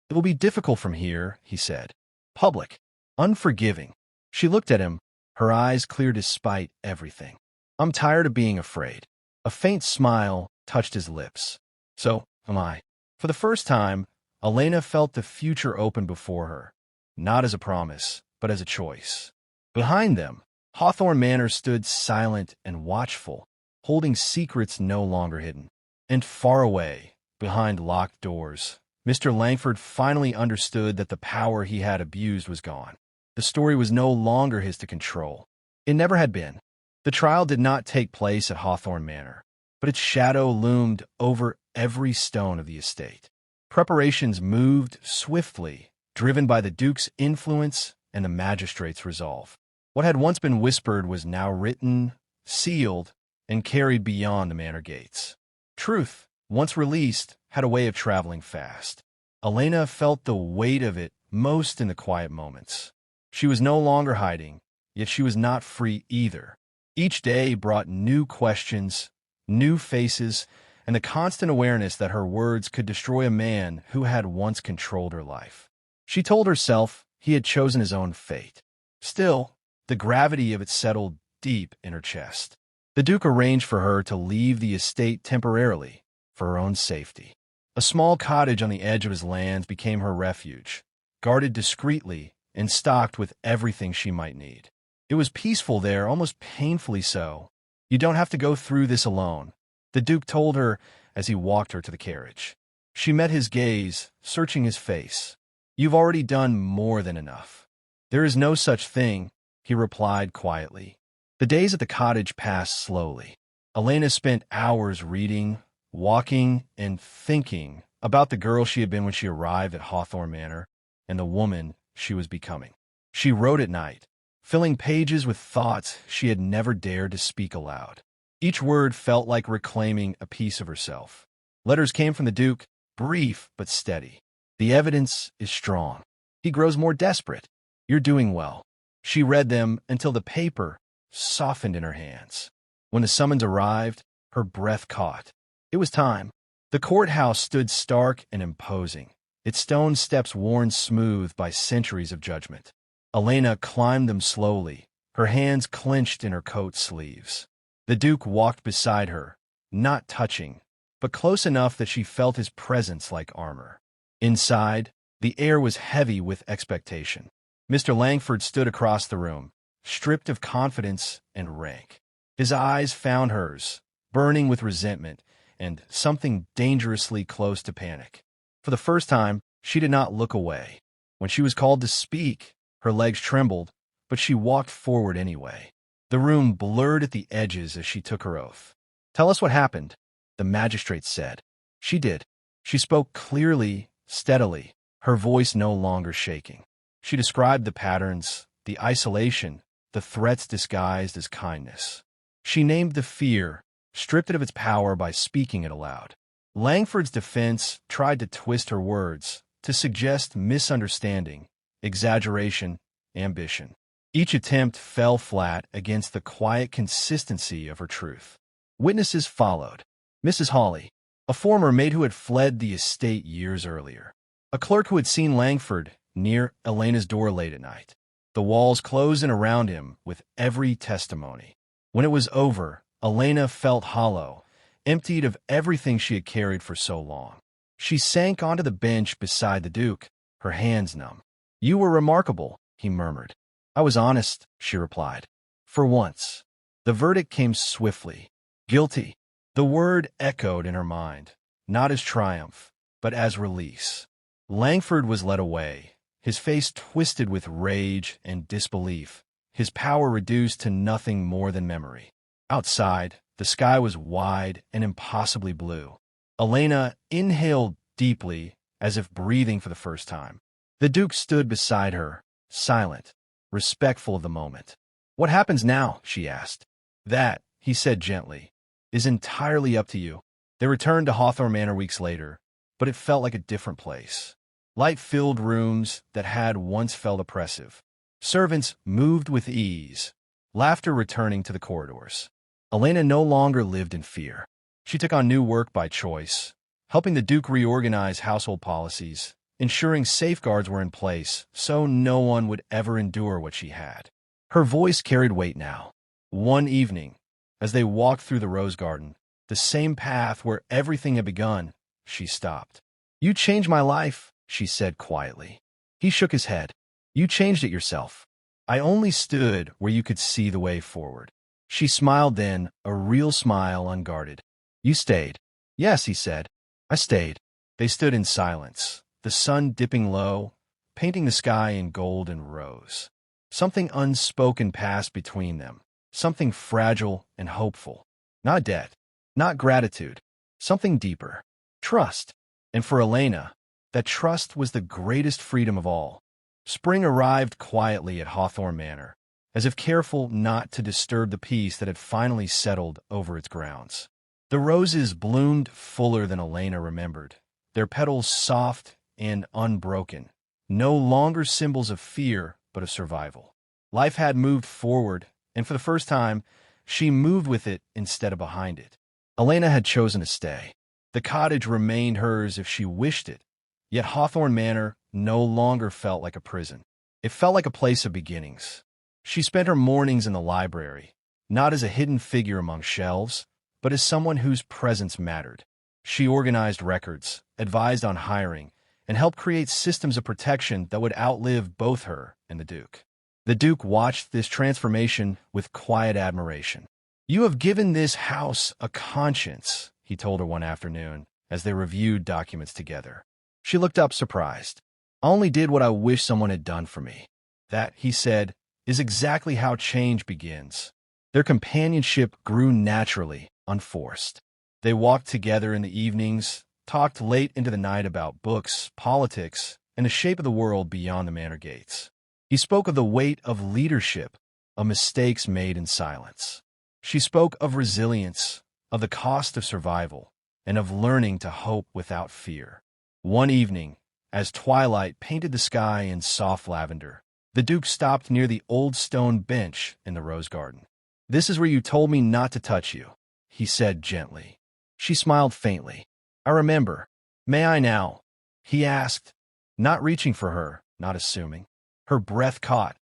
"It will be difficult from here," he said. "Public, unforgiving. She looked at him, her eyes clear despite everything. "I'm tired of being afraid." A faint smile touched his lips. "So am I." For the first time, Elena felt the future open before her, not as a promise, but as a choice. Behind them, Hawthorne Manor stood silent and watchful, holding secrets no longer hidden. And far away, behind locked doors, Mr. Langford finally understood that the power he had abused was gone. The story was no longer his to control. It never had been. The trial did not take place at Hawthorne Manor, but its shadow loomed over every stone of the estate. Preparations moved swiftly, driven by the Duke's influence and the magistrate's resolve. What had once been whispered was now written, sealed, and carried beyond the manor gates. Truth, once released, had a way of traveling fast. Elena felt the weight of it most in the quiet moments. She was no longer hiding, yet she was not free either. Each day brought new questions, new faces, and the constant awareness that her words could destroy a man who had once controlled her life. She told herself he had chosen his own fate. Still, the gravity of it settled deep in her chest. The Duke arranged for her to leave the estate temporarily, for her own safety. A small cottage on the edge of his lands became her refuge, guarded discreetly and stocked with everything she might need. It was peaceful there, almost painfully so. "You don't have to go through this alone," the Duke told her as he walked her to the carriage. She met his gaze, searching his face. "You've already done more than enough." "There is no such thing," he replied quietly. The days at the cottage passed slowly. Elena spent hours reading, walking, and thinking about the girl she had been when she arrived at Hawthorne Manor and the woman she was becoming. She wrote at night, filling pages with thoughts she had never dared to speak aloud. Each word felt like reclaiming a piece of herself. Letters came from the Duke, brief but steady. "The evidence is strong." He grows more desperate. "You're doing well." She read them until the paper softened in her hands. When the summons arrived, her breath caught. It was time. The courthouse stood stark and imposing, its stone steps worn smooth by centuries of judgment. Elena climbed them slowly, her hands clenched in her coat sleeves. The Duke walked beside her, not touching, but close enough that she felt his presence like armor. Inside, the air was heavy with expectation. Mr. Langford stood across the room, stripped of confidence and rank. His eyes found hers, burning with resentment and something dangerously close to panic. For the first time, she did not look away. When she was called to speak, her legs trembled, but she walked forward anyway. The room blurred at the edges as she took her oath. "Tell us what happened," the magistrate said. She did. She spoke clearly, steadily, her voice no longer shaking. She described the patterns, the isolation, the threats disguised as kindness. She named the fear, stripped it of its power by speaking it aloud. Langford's defense tried to twist her words, to suggest misunderstanding, exaggeration, ambition. Each attempt fell flat against the quiet consistency of her truth. Witnesses followed. Mrs. Hawley, a former maid who had fled the estate years earlier. A clerk who had seen Langford near Elena's door late at night. The walls closed in around him with every testimony. When it was over, Elena felt hollow, emptied of everything she had carried for so long. She sank onto the bench beside the Duke, her hands numb. "You were remarkable," he murmured. "I was honest," she replied. For once. The verdict came swiftly. Guilty. The word echoed in her mind, not as triumph, but as release. Langford was led away, his face twisted with rage and disbelief, his power reduced to nothing more than memory. Outside, the sky was wide and impossibly blue. Elena inhaled deeply, as if breathing for the first time. The Duke stood beside her, silent, respectful of the moment. "What happens now?" she asked. "That," he said gently, "is entirely up to you." They returned to Hawthorne Manor weeks later, but it felt like a different place. Light-filled rooms that had once felt oppressive. Servants moved with ease, laughter returning to the corridors. Elena no longer lived in fear. She took on new work by choice, helping the Duke reorganize household policies, ensuring safeguards were in place so no one would ever endure what she had. Her voice carried weight now. One evening, as they walked through the rose garden, the same path where everything had begun, she stopped. "You changed my life," she said quietly. He shook his head. "You changed it yourself. I only stood where you could see the way forward." She smiled then, a real smile, unguarded. "You stayed." "Yes," he said. "I stayed." They stood in silence, the sun dipping low, painting the sky in gold and rose. Something unspoken passed between them, something fragile and hopeful. Not debt, not gratitude, something deeper. Trust. And for Elena, that trust was the greatest freedom of all. Spring arrived quietly at Hawthorne Manor, as if careful not to disturb the peace that had finally settled over its grounds. The roses bloomed fuller than Elena remembered, their petals soft and unbroken, no longer symbols of fear but of survival. Life had moved forward, and for the first time, she moved with it instead of behind it. Elena had chosen to stay. The cottage remained hers if she wished it, yet Hawthorne Manor no longer felt like a prison. It felt like a place of beginnings. She spent her mornings in the library, not as a hidden figure among shelves, but as someone whose presence mattered. She organized records, advised on hiring, and helped create systems of protection that would outlive both her and the Duke. The Duke watched this transformation with quiet admiration. "You have given this house a conscience," he told her one afternoon as they reviewed documents together. She looked up surprised. "I only did what I wish someone had done for me." "That," he said, "is exactly how change begins." Their companionship grew naturally, unforced. They walked together in the evenings, talked late into the night about books, politics, and the shape of the world beyond the manor gates. He spoke of the weight of leadership, of mistakes made in silence. She spoke of resilience, of the cost of survival, and of learning to hope without fear. One evening, as twilight painted the sky in soft lavender, the Duke stopped near the old stone bench in the rose garden. "This is where you told me not to touch you," he said gently. She smiled faintly. "I remember. May I now?" he asked, not reaching for her, not assuming. Her breath caught,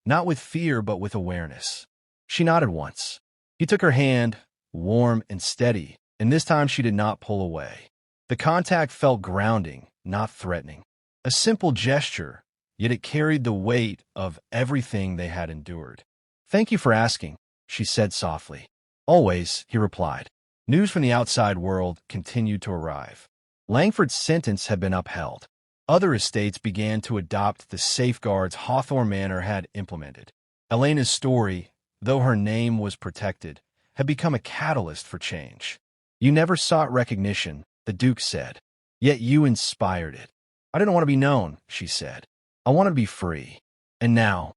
not with fear but with awareness. She nodded once. He took her hand, warm and steady, and this time she did not pull away. The contact felt grounding, not threatening. A simple gesture, yet it carried the weight of everything they had endured. "Thank you for asking," she said softly. "Always," he replied. News from the outside world continued to arrive. Langford's sentence had been upheld. Other estates began to adopt the safeguards Hawthorne Manor had implemented. Elena's story, though her name was protected, had become a catalyst for change. "You never sought recognition," the Duke said, "yet you inspired it." "I didn't want to be known," she said. "I wanted to be free." "And now?"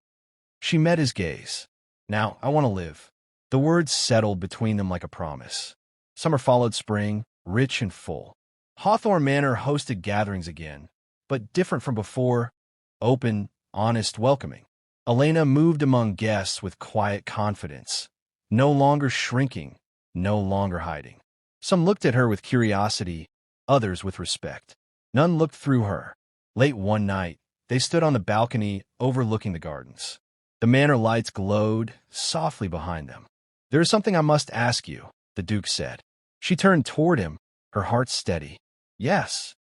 She met his gaze. "Now I want to live." The words settled between them like a promise. Summer followed spring, rich and full. Hawthorne Manor hosted gatherings again, but different from before, open, honest, welcoming. Elena moved among guests with quiet confidence, no longer shrinking, no longer hiding. Some looked at her with curiosity, others with respect. None looked through her. Late one night, they stood on the balcony overlooking the gardens. The manor lights glowed softly behind them. "There is something I must ask you," the Duke said. She turned toward him, her heart steady. "Yes.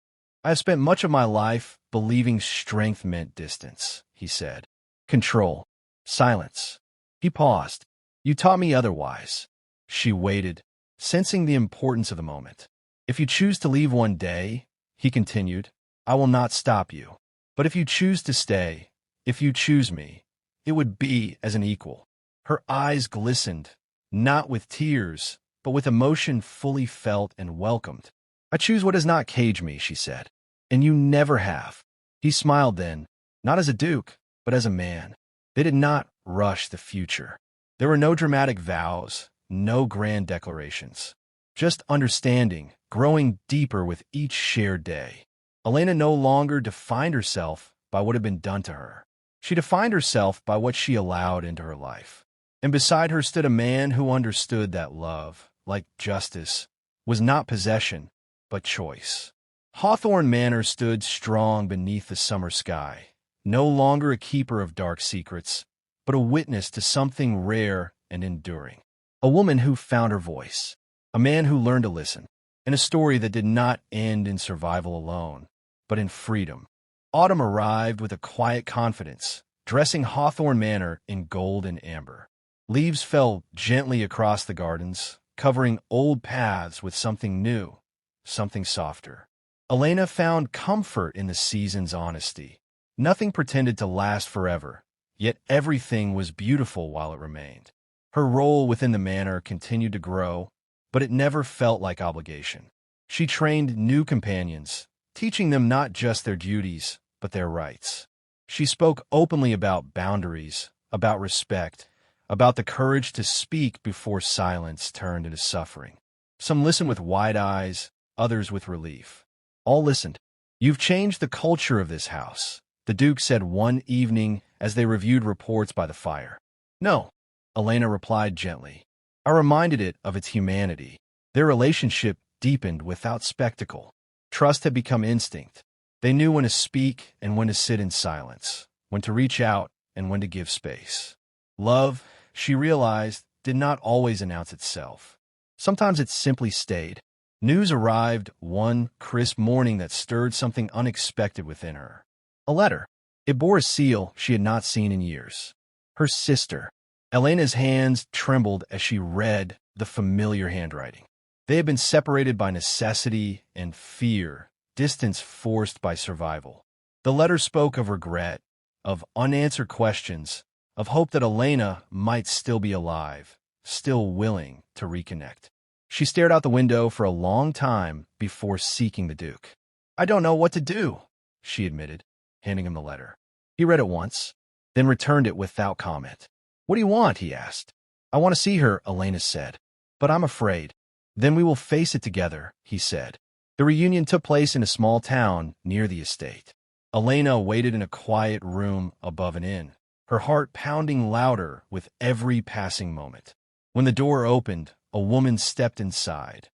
I have spent much of my life believing strength meant distance," he said. "Control. Silence." He paused. "You taught me otherwise." She waited, sensing the importance of the moment. "If you choose to leave one day," he continued, "I will not stop you. But if you choose to stay, if you choose me, it would be as an equal." Her eyes glistened, not with tears, but with emotion fully felt and welcomed. "I choose what does not cage me," she said. "And you never have." He smiled then, not as a duke, but as a man. They did not rush the future. There were no dramatic vows, no grand declarations. Just understanding, growing deeper with each shared day. Elena no longer defined herself by what had been done to her. She defined herself by what she allowed into her life. And beside her stood a man who understood that love, like justice, was not possession, but choice. Hawthorne Manor stood strong beneath the summer sky, no longer a keeper of dark secrets, but a witness to something rare and enduring. A woman who found her voice, a man who learned to listen, and a story that did not end in survival alone, but in freedom. Autumn arrived with a quiet confidence, dressing Hawthorne Manor in gold and amber. Leaves fell gently across the gardens, covering old paths with something new, something softer. Elena found comfort in the season's honesty. Nothing pretended to last forever, yet everything was beautiful while it remained. Her role within the manor continued to grow, but it never felt like obligation. She trained new companions, teaching them not just their duties, but their rights. She spoke openly about boundaries, about respect, about the courage to speak before silence turned into suffering. Some listened with wide eyes, others with relief. All listened. "You've changed the culture of this house," the Duke said one evening as they reviewed reports by the fire. "No," Elena replied gently. "I reminded it of its humanity." Their relationship deepened without spectacle. Trust had become instinct. They knew when to speak and when to sit in silence, when to reach out and when to give space. Love, she realized, did not always announce itself. Sometimes it simply stayed. News arrived one crisp morning that stirred something unexpected within her. A letter. It bore a seal she had not seen in years. Her sister. Elena's hands trembled as she read the familiar handwriting. They had been separated by necessity and fear, distance forced by survival. The letter spoke of regret, of unanswered questions, of hope that Elena might still be alive, still willing to reconnect. She stared out the window for a long time before seeking the Duke. "I don't know what to do," she admitted, handing him the letter. He read it once, then returned it without comment. "What do you want?" he asked. "I want to see her," Elena said. "But I'm afraid." "Then we will face it together," he said. The reunion took place in a small town near the estate. Elena waited in a quiet room above an inn, her heart pounding louder with every passing moment. When the door opened, a woman stepped inside.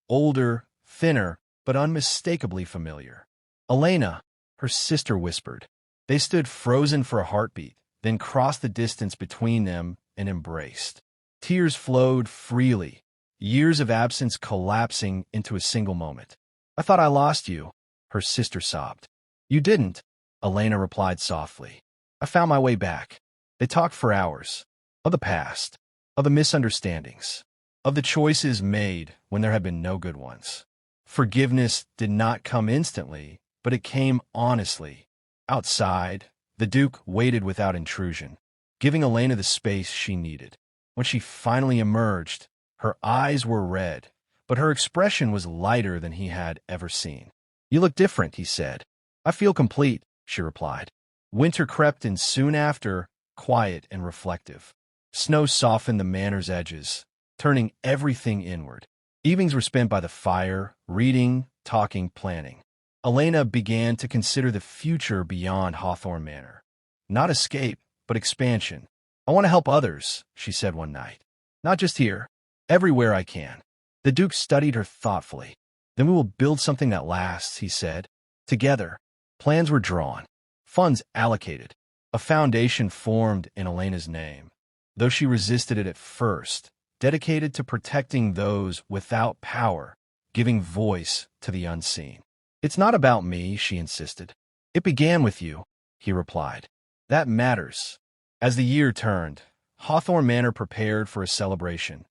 Older, thinner, but unmistakably familiar. "Elena," her sister whispered. They stood frozen for a heartbeat, then crossed the distance between them and embraced. Tears flowed freely, years of absence collapsing into a single moment. "I thought I lost you," her sister sobbed. "You didn't," Elena replied softly. "I found my way back." They talked for hours, of the past, of the misunderstandings, of the choices made when there had been no good ones. Forgiveness did not come instantly, but it came honestly. Outside, the Duke waited without intrusion, giving Elena the space she needed. When she finally emerged, her eyes were red, but her expression was lighter than he had ever seen. "You look different," he said. "I feel complete," she replied. Winter crept in soon after, quiet and reflective. Snow softened the manor's edges, turning everything inward. Evenings were spent by the fire, reading, talking, planning. Elena began to consider the future beyond Hawthorne Manor. Not escape, but expansion. "I want to help others," she said one night. "Not just here, everywhere I can." The Duke studied her thoughtfully. "Then we will build something that lasts," he said. Together, plans were drawn, funds allocated, a foundation formed in Elena's name. Though she resisted it at first, dedicated to protecting those without power, giving voice to the unseen. "It's not about me," she insisted. "It began with you," he replied. "That matters." As the year turned, Hawthorne Manor prepared for a celebration,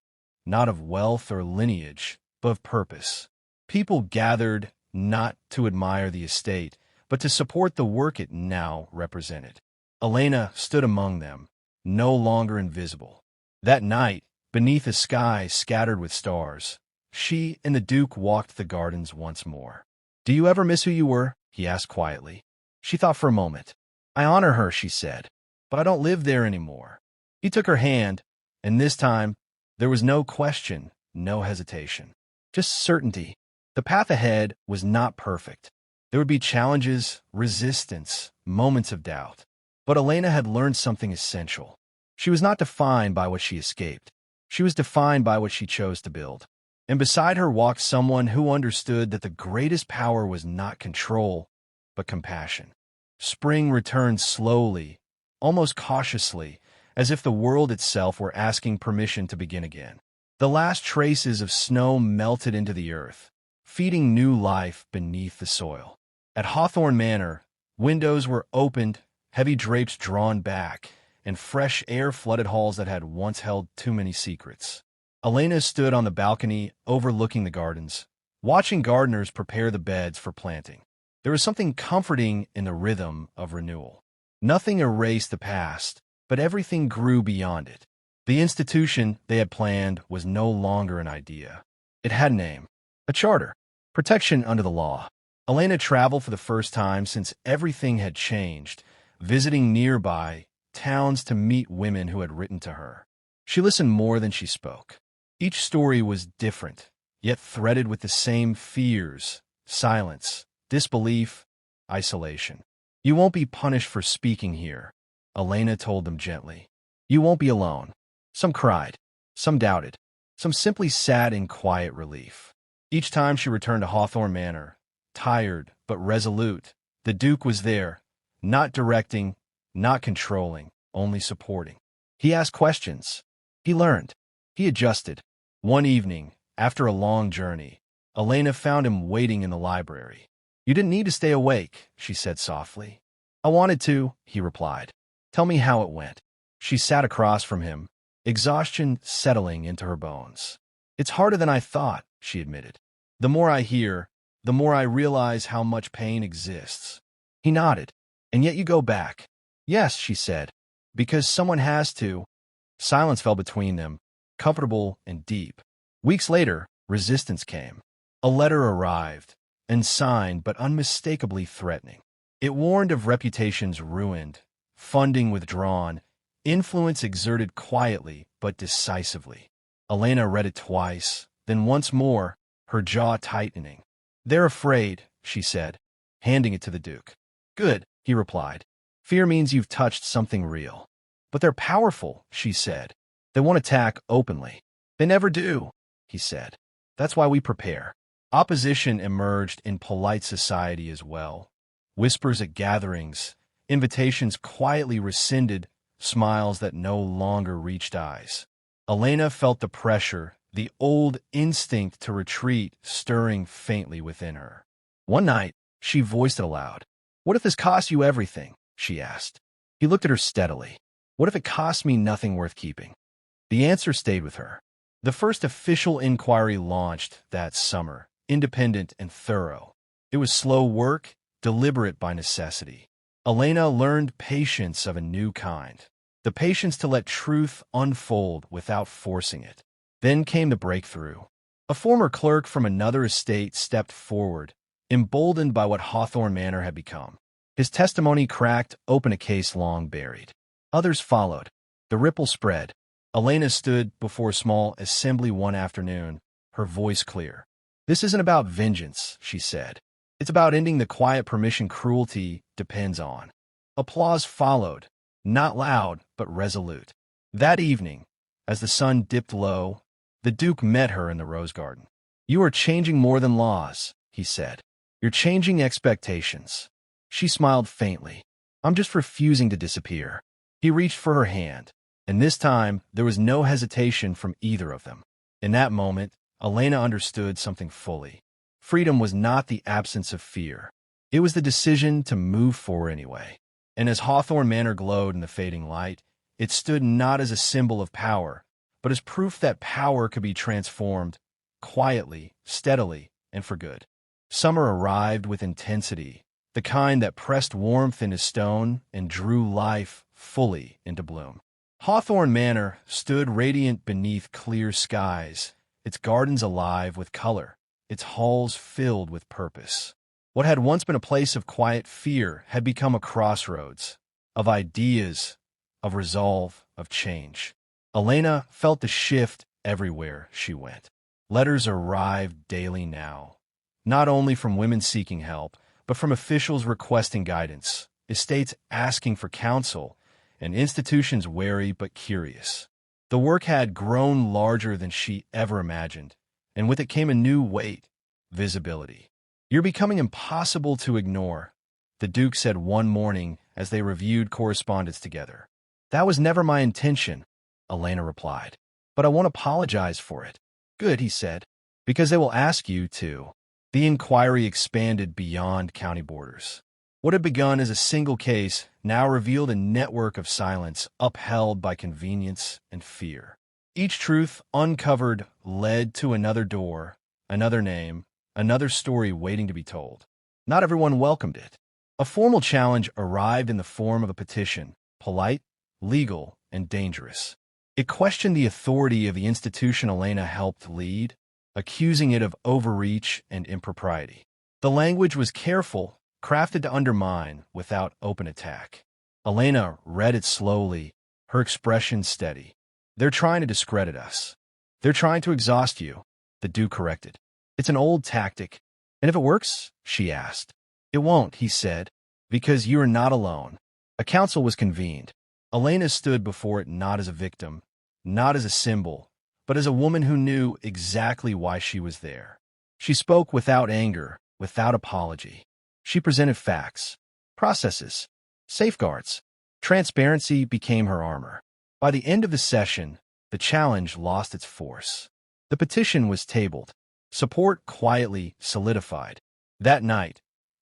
not of wealth or lineage, but of purpose. People gathered not to admire the estate, but to support the work it now represented. Elena stood among them, no longer invisible. That night, beneath a sky scattered with stars, she and the Duke walked the gardens once more. "Do you ever miss who you were?" he asked quietly. She thought for a moment. "I honor her," she said, "but I don't live there anymore." He took her hand, and this time, there was no question, no hesitation, just certainty. The path ahead was not perfect. There would be challenges, resistance, moments of doubt. But Elena had learned something essential. She was not defined by what she escaped. She was defined by what she chose to build. And beside her walked someone who understood that the greatest power was not control, but compassion. Spring returned slowly, almost cautiously, as if the world itself were asking permission to begin again. The last traces of snow melted into the earth, feeding new life beneath the soil. At Hawthorne Manor, windows were opened, heavy drapes drawn back, and fresh air flooded halls that had once held too many secrets. Elena stood on the balcony overlooking the gardens, watching gardeners prepare the beds for planting. There was something comforting in the rhythm of renewal. Nothing erased the past, but everything grew beyond it. The institution they had planned was no longer an idea. It had a name, a charter, protection under the law. Elena traveled for the first time since everything had changed, visiting nearby towns to meet women who had written to her. She listened more than she spoke. Each story was different, yet threaded with the same fears, silence, disbelief, isolation. "You won't be punished for speaking here," Elena told them gently. "You won't be alone." Some cried, some doubted, some simply sat in quiet relief. Each time she returned to Hawthorne Manor, tired but resolute, the Duke was there, not directing, not controlling, only supporting. He asked questions. He learned. He adjusted. One evening, after a long journey, Elena found him waiting in the library. "You didn't need to stay awake," she said softly. "I wanted to," he replied. "Tell me how it went." She sat across from him, exhaustion settling into her bones. "It's harder than I thought," she admitted. "The more I hear, the more I realize how much pain exists." He nodded. "And yet you go back." "Yes," she said, "because someone has to." Silence fell between them, comfortable and deep. Weeks later, resistance came. A letter arrived, unsigned but unmistakably threatening. It warned of reputations ruined, funding withdrawn, influence exerted quietly but decisively. Elena read it twice, then once more, her jaw tightening. "They're afraid," she said, handing it to the Duke. "Good," he replied. "Fear means you've touched something real." "But they're powerful," she said. "They won't attack openly." "They never do," he said. "That's why we prepare." Opposition emerged in polite society as well. Whispers at gatherings, invitations quietly rescinded, smiles that no longer reached eyes. Elena felt the pressure, the old instinct to retreat stirring faintly within her. One night, she voiced it aloud. "What if this costs you everything?" she asked. He looked at her steadily. "What if it costs me nothing worth keeping?" The answer stayed with her. The first official inquiry launched that summer, independent and thorough. It was slow work, deliberate by necessity. Elena learned patience of a new kind, the patience to let truth unfold without forcing it. Then came the breakthrough. A former clerk from another estate stepped forward, emboldened by what Hawthorne Manor had become. His testimony cracked open a case long buried. Others followed. The ripple spread. Elena stood before a small assembly one afternoon, her voice clear. "This isn't about vengeance," she said. "It's about ending the quiet permission cruelty depends on." Applause followed, not loud, but resolute. That evening, as the sun dipped low, the Duke met her in the rose garden. "You are changing more than laws," he said. "You're changing expectations." She smiled faintly. "I'm just refusing to disappear." He reached for her hand, and this time there was no hesitation from either of them. In that moment, Elena understood something fully. Freedom was not the absence of fear. It was the decision to move forward anyway. And as Hawthorne Manor glowed in the fading light, it stood not as a symbol of power, but as proof that power could be transformed, quietly, steadily, and for good. Summer arrived with intensity, the kind that pressed warmth into stone and drew life fully into bloom. Hawthorne Manor stood radiant beneath clear skies, its gardens alive with color, its halls filled with purpose. What had once been a place of quiet fear had become a crossroads, of ideas, of resolve, of change. Elena felt the shift everywhere she went. Letters arrived daily now, not only from women seeking help, but from officials requesting guidance, estates asking for counsel, and institutions wary but curious. The work had grown larger than she ever imagined, and with it came a new weight, visibility. "You're becoming impossible to ignore," the Duke said one morning as they reviewed correspondence together. That was never my intention, Elena replied. But I won't apologize for it. Good, he said, because they will ask you to. The inquiry expanded beyond county borders. What had begun as a single case now revealed a network of silence upheld by convenience and fear. Each truth uncovered led to another door, another name, another story waiting to be told. Not everyone welcomed it. A formal challenge arrived in the form of a petition, polite, legal, and dangerous. It questioned the authority of the institution Elena helped lead, accusing it of overreach and impropriety. The language was careful, crafted to undermine without open attack. Elena read it slowly, her expression steady. They're trying to discredit us. They're trying to exhaust you, the Duke corrected. It's an old tactic. And if it works? She asked. It won't, he said, because you are not alone. A council was convened. Elena stood before it not as a victim, not as a symbol, but as a woman who knew exactly why she was there. She spoke without anger, without apology. She presented facts, processes, safeguards. Transparency became her armor. By the end of the session, the challenge lost its force. The petition was tabled. Support quietly solidified. That night,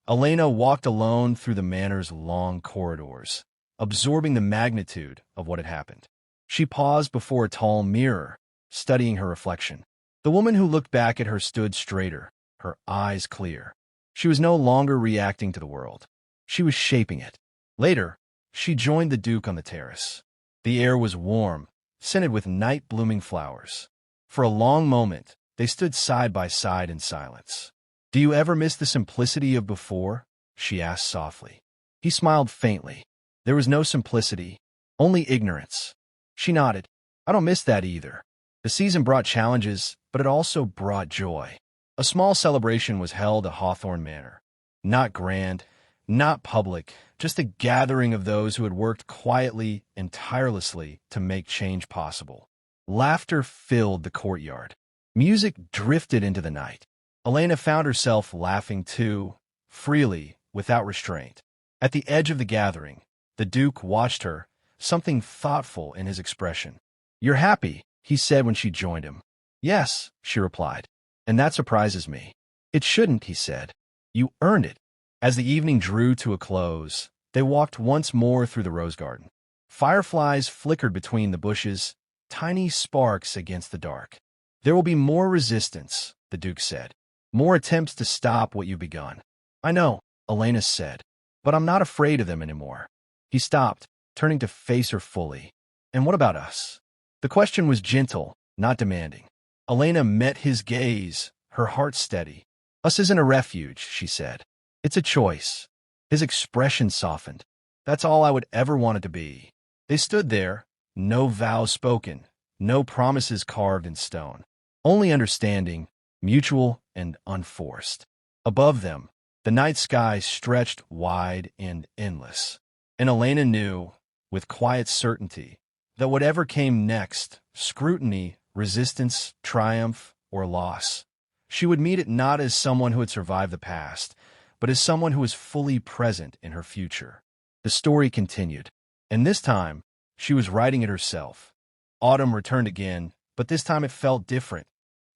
Elena walked alone through the manor's long corridors, absorbing the magnitude of what had happened. She paused before a tall mirror, studying her reflection. The woman who looked back at her stood straighter, her eyes clear. She was no longer reacting to the world. She was shaping it. Later, she joined the Duke on the terrace. The air was warm, scented with night-blooming flowers. For a long moment, they stood side by side in silence. Do you ever miss the simplicity of before? She asked softly. He smiled faintly. There was no simplicity, only ignorance. She nodded. I don't miss that either. The season brought challenges, but it also brought joy. A small celebration was held at Hawthorne Manor. Not grand, not public, just a gathering of those who had worked quietly and tirelessly to make change possible. Laughter filled the courtyard. Music drifted into the night. Elena found herself laughing too, freely, without restraint. At the edge of the gathering, the Duke watched her, something thoughtful in his expression. You're happy, he said when she joined him. Yes, she replied, and that surprises me. It shouldn't, he said. You earned it. As the evening drew to a close, they walked once more through the rose garden. Fireflies flickered between the bushes, tiny sparks against the dark. There will be more resistance, the Duke said. More attempts to stop what you've begun. I know, Elena said, but I'm not afraid of them anymore. He stopped, turning to face her fully. And what about us? The question was gentle, not demanding. Elena met his gaze, her heart steady. Us isn't a refuge, she said. It's a choice. His expression softened. That's all I would ever want it to be. They stood there, no vows spoken, no promises carved in stone. Only understanding, mutual and unforced. Above them, the night sky stretched wide and endless. And Elena knew, with quiet certainty, that whatever came next, scrutiny, resistance, triumph, or loss, she would meet it not as someone who had survived the past, but as someone who was fully present in her future. The story continued, and this time, she was writing it herself. Autumn returned again, but this time it felt different.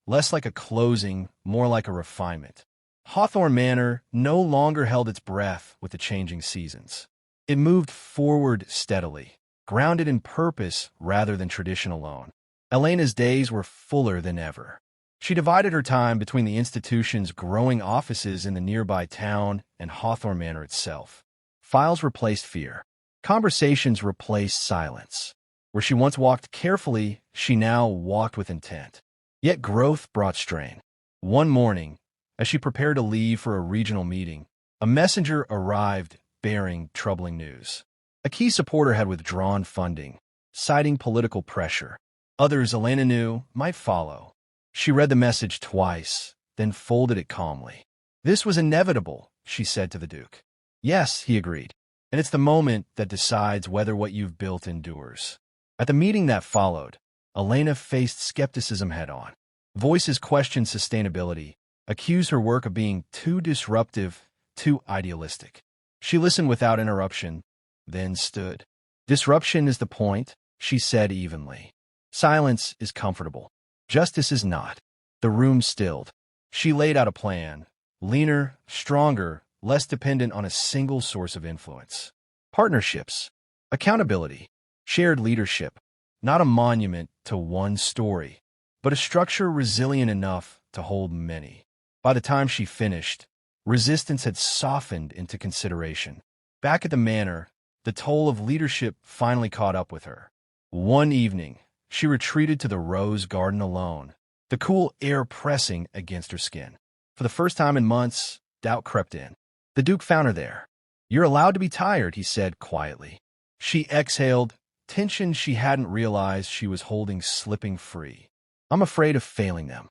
Less like a closing, more like a refinement. Hawthorne Manor no longer held its breath with the changing seasons. It moved forward steadily, grounded in purpose rather than tradition alone. Elena's days were fuller than ever. She divided her time between the institution's growing offices in the nearby town and Hawthorne Manor itself. Files replaced fear. Conversations replaced silence. Where she once walked carefully, she now walked with intent. Yet growth brought strain. One morning, as she prepared to leave for a regional meeting, a messenger arrived bearing troubling news. A key supporter had withdrawn funding, citing political pressure. Others Elena knew might follow. She read the message twice, then folded it calmly. This was inevitable, she said to the Duke. Yes, he agreed, and it's the moment that decides whether what you've built endures. At the meeting that followed, Elena faced skepticism head-on. Voices questioned sustainability, accused her work of being too disruptive, too idealistic. She listened without interruption, then stood. Disruption is the point, she said evenly. Silence is comfortable. Justice is not. The room stilled. She laid out a plan. Leaner, stronger, less dependent on a single source of influence. Partnerships. Accountability. Shared leadership. Not a monument to one story, but a structure resilient enough to hold many. By the time she finished, resistance had softened into consideration. Back at the manor, the toll of leadership finally caught up with her. One evening, she retreated to the rose garden alone, the cool air pressing against her skin. For the first time in months, doubt crept in. The Duke found her there. "You're allowed to be tired," he said quietly. She exhaled, tension she hadn't realized she was holding slipping free. "I'm afraid of failing them."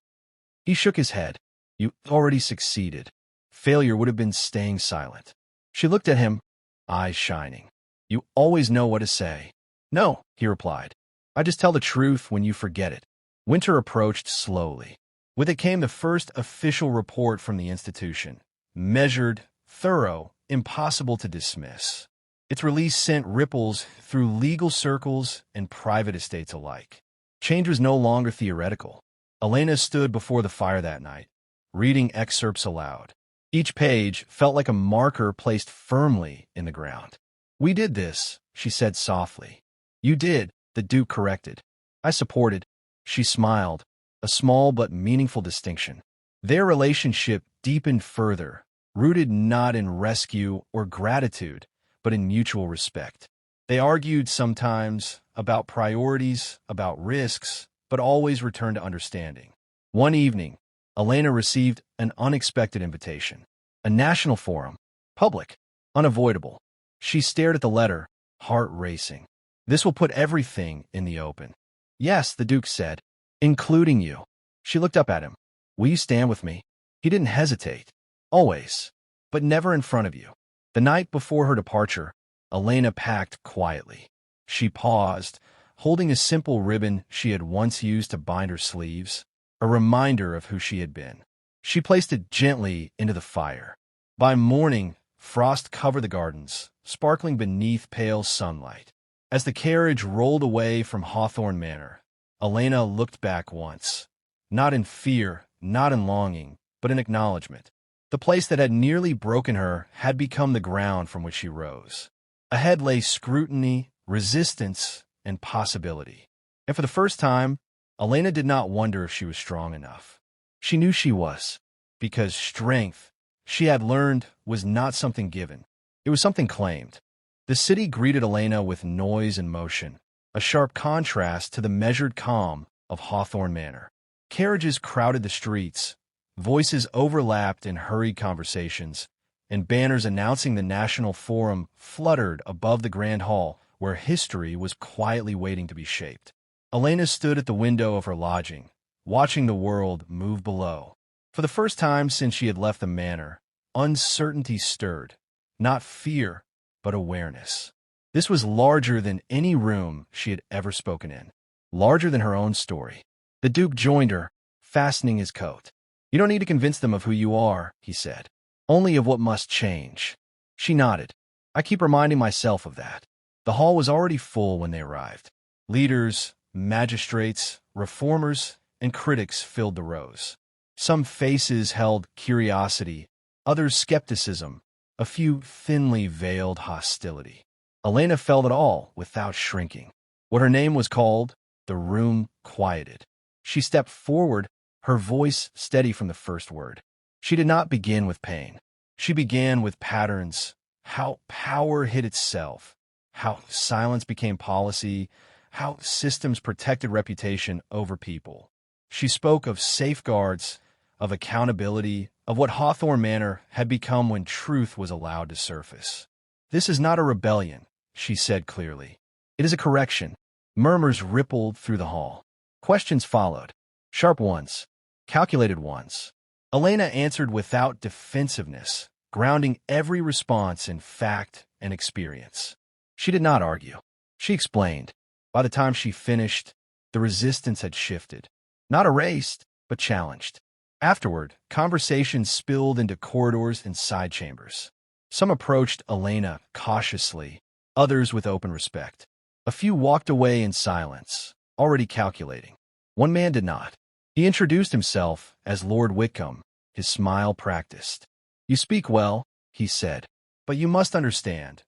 He shook his head. "You already succeeded. Failure would have been staying silent." She looked at him, eyes shining. "You always know what to say." "No," he replied. "I just tell the truth when you forget it." Winter approached slowly. With it came the first official report from the institution. Measured, thorough, impossible to dismiss. Its release sent ripples through legal circles and private estates alike. Change was no longer theoretical. Elena stood before the fire that night, reading excerpts aloud. Each page felt like a marker placed firmly in the ground. "We did this," she said softly. "You did," the Duke corrected. "I supported." She smiled, a small but meaningful distinction. Their relationship deepened further, rooted not in rescue or gratitude, but in mutual respect. They argued sometimes about priorities, about risks, but always returned to understanding. One evening, Elena received an unexpected invitation. A national forum. Public. Unavoidable. She stared at the letter, heart racing. "This will put everything in the open." "Yes," the Duke said, "including you." She looked up at him. "Will you stand with me?" He didn't hesitate. "Always. But never in front of you." The night before her departure, Elena packed quietly. She paused, holding a simple ribbon she had once used to bind her sleeves, a reminder of who she had been. She placed it gently into the fire. By morning, frost covered the gardens, sparkling beneath pale sunlight. As the carriage rolled away from Hawthorne Manor, Elena looked back once, not in fear, not in longing, but in acknowledgement. The place that had nearly broken her had become the ground from which she rose. Ahead lay scrutiny, resistance, and possibility. And for the first time, Elena did not wonder if she was strong enough. She knew she was, because strength, she had learned, was not something given. It was something claimed. The city greeted Elena with noise and motion, a sharp contrast to the measured calm of Hawthorne Manor. Carriages crowded the streets, voices overlapped in hurried conversations, and banners announcing the National Forum fluttered above the Grand Hall where history was quietly waiting to be shaped. Elena stood at the window of her lodging, watching the world move below. For the first time since she had left the manor, uncertainty stirred, not fear, but awareness. This was larger than any room she had ever spoken in, larger than her own story. The Duke joined her, fastening his coat. "You don't need to convince them of who you are," he said. "Only of what must change." She nodded. "I keep reminding myself of that." The hall was already full when they arrived. Leaders, magistrates, reformers, and critics filled the rows. Some faces held curiosity, others skepticism, a few thinly veiled hostility. Elena felt it all without shrinking. When her name was called, the room quieted. She stepped forward, her voice steady from the first word. She did not begin with pain. She began with patterns, how power hid itself, how silence became policy, how systems protected reputation over people. She spoke of safeguards, of accountability, of what Hawthorne Manor had become when truth was allowed to surface. "This is not a rebellion," she said clearly. "It is a correction." Murmurs rippled through the hall. Questions followed, sharp ones, calculated ones. Elena answered without defensiveness, grounding every response in fact and experience. She did not argue. She explained. By the time she finished, the resistance had shifted. Not erased, but challenged. Afterward, conversations spilled into corridors and side chambers. Some approached Elena cautiously, others with open respect. A few walked away in silence, already calculating. One man did not. He introduced himself as Lord Whitcomb, his smile practiced. "You speak well," he said, "but you must understand.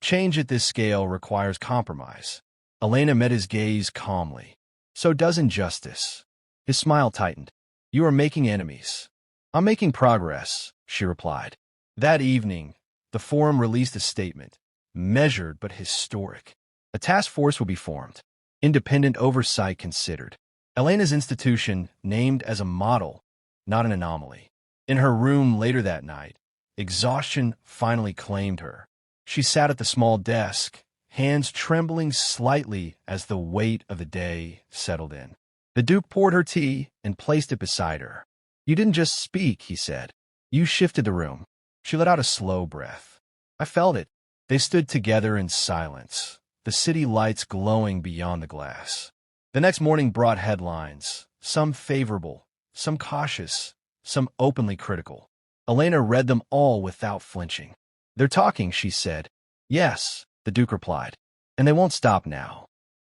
Change at this scale requires compromise." Elena met his gaze calmly. "So does injustice." His smile tightened. "You are making enemies." "I'm making progress," she replied. That evening, the Forum released a statement, measured but historic. A task force will be formed, independent oversight considered. Elena's institution named as a model, not an anomaly. In her room later that night, exhaustion finally claimed her. She sat at the small desk, hands trembling slightly as the weight of the day settled in. The Duke poured her tea and placed it beside her. "You didn't just speak," he said. "You shifted the room." She let out a slow breath. "I felt it." They stood together in silence, the city lights glowing beyond the glass. The next morning brought headlines, some favorable, some cautious, some openly critical. Elena read them all without flinching. "They're talking," she said. "Yes," the Duke replied, "and they won't stop now."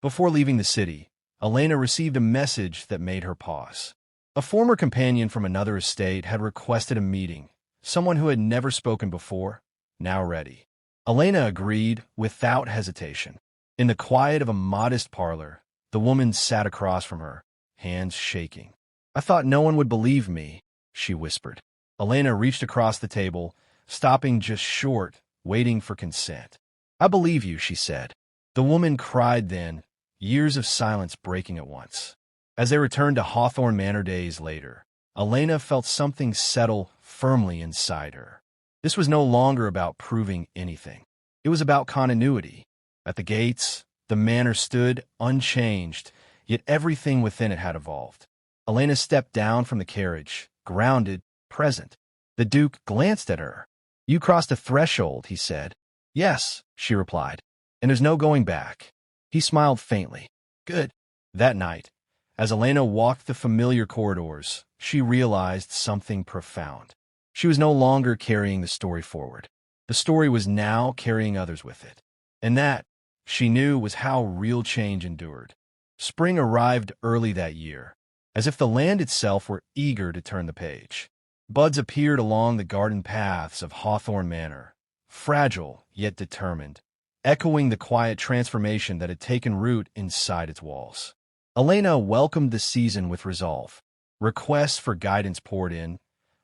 Before leaving the city, Elena received a message that made her pause. A former companion from another estate had requested a meeting, someone who had never spoken before, now ready. Elena agreed without hesitation. In the quiet of a modest parlor, the woman sat across from her, hands shaking. "I thought no one would believe me," she whispered. Elena reached across the table, stopping just short, waiting for consent. "I believe you," she said. The woman cried then, years of silence breaking at once. As they returned to Hawthorne Manor days later, Elena felt something settle firmly inside her. This was no longer about proving anything. It was about continuity. At the gates, the manor stood unchanged, yet everything within it had evolved. Elena stepped down from the carriage, grounded, present. The Duke glanced at her. "You crossed a threshold," he said. "Yes," she replied, "and there's no going back." He smiled faintly. "Good." That night, as Elena walked the familiar corridors, she realized something profound. She was no longer carrying the story forward. The story was now carrying others with it. And that, she knew, was how real change endured. Spring arrived early that year, as if the land itself were eager to turn the page. Buds appeared along the garden paths of Hawthorne Manor, fragile yet determined, echoing the quiet transformation that had taken root inside its walls. Elena welcomed the season with resolve. Requests for guidance poured in,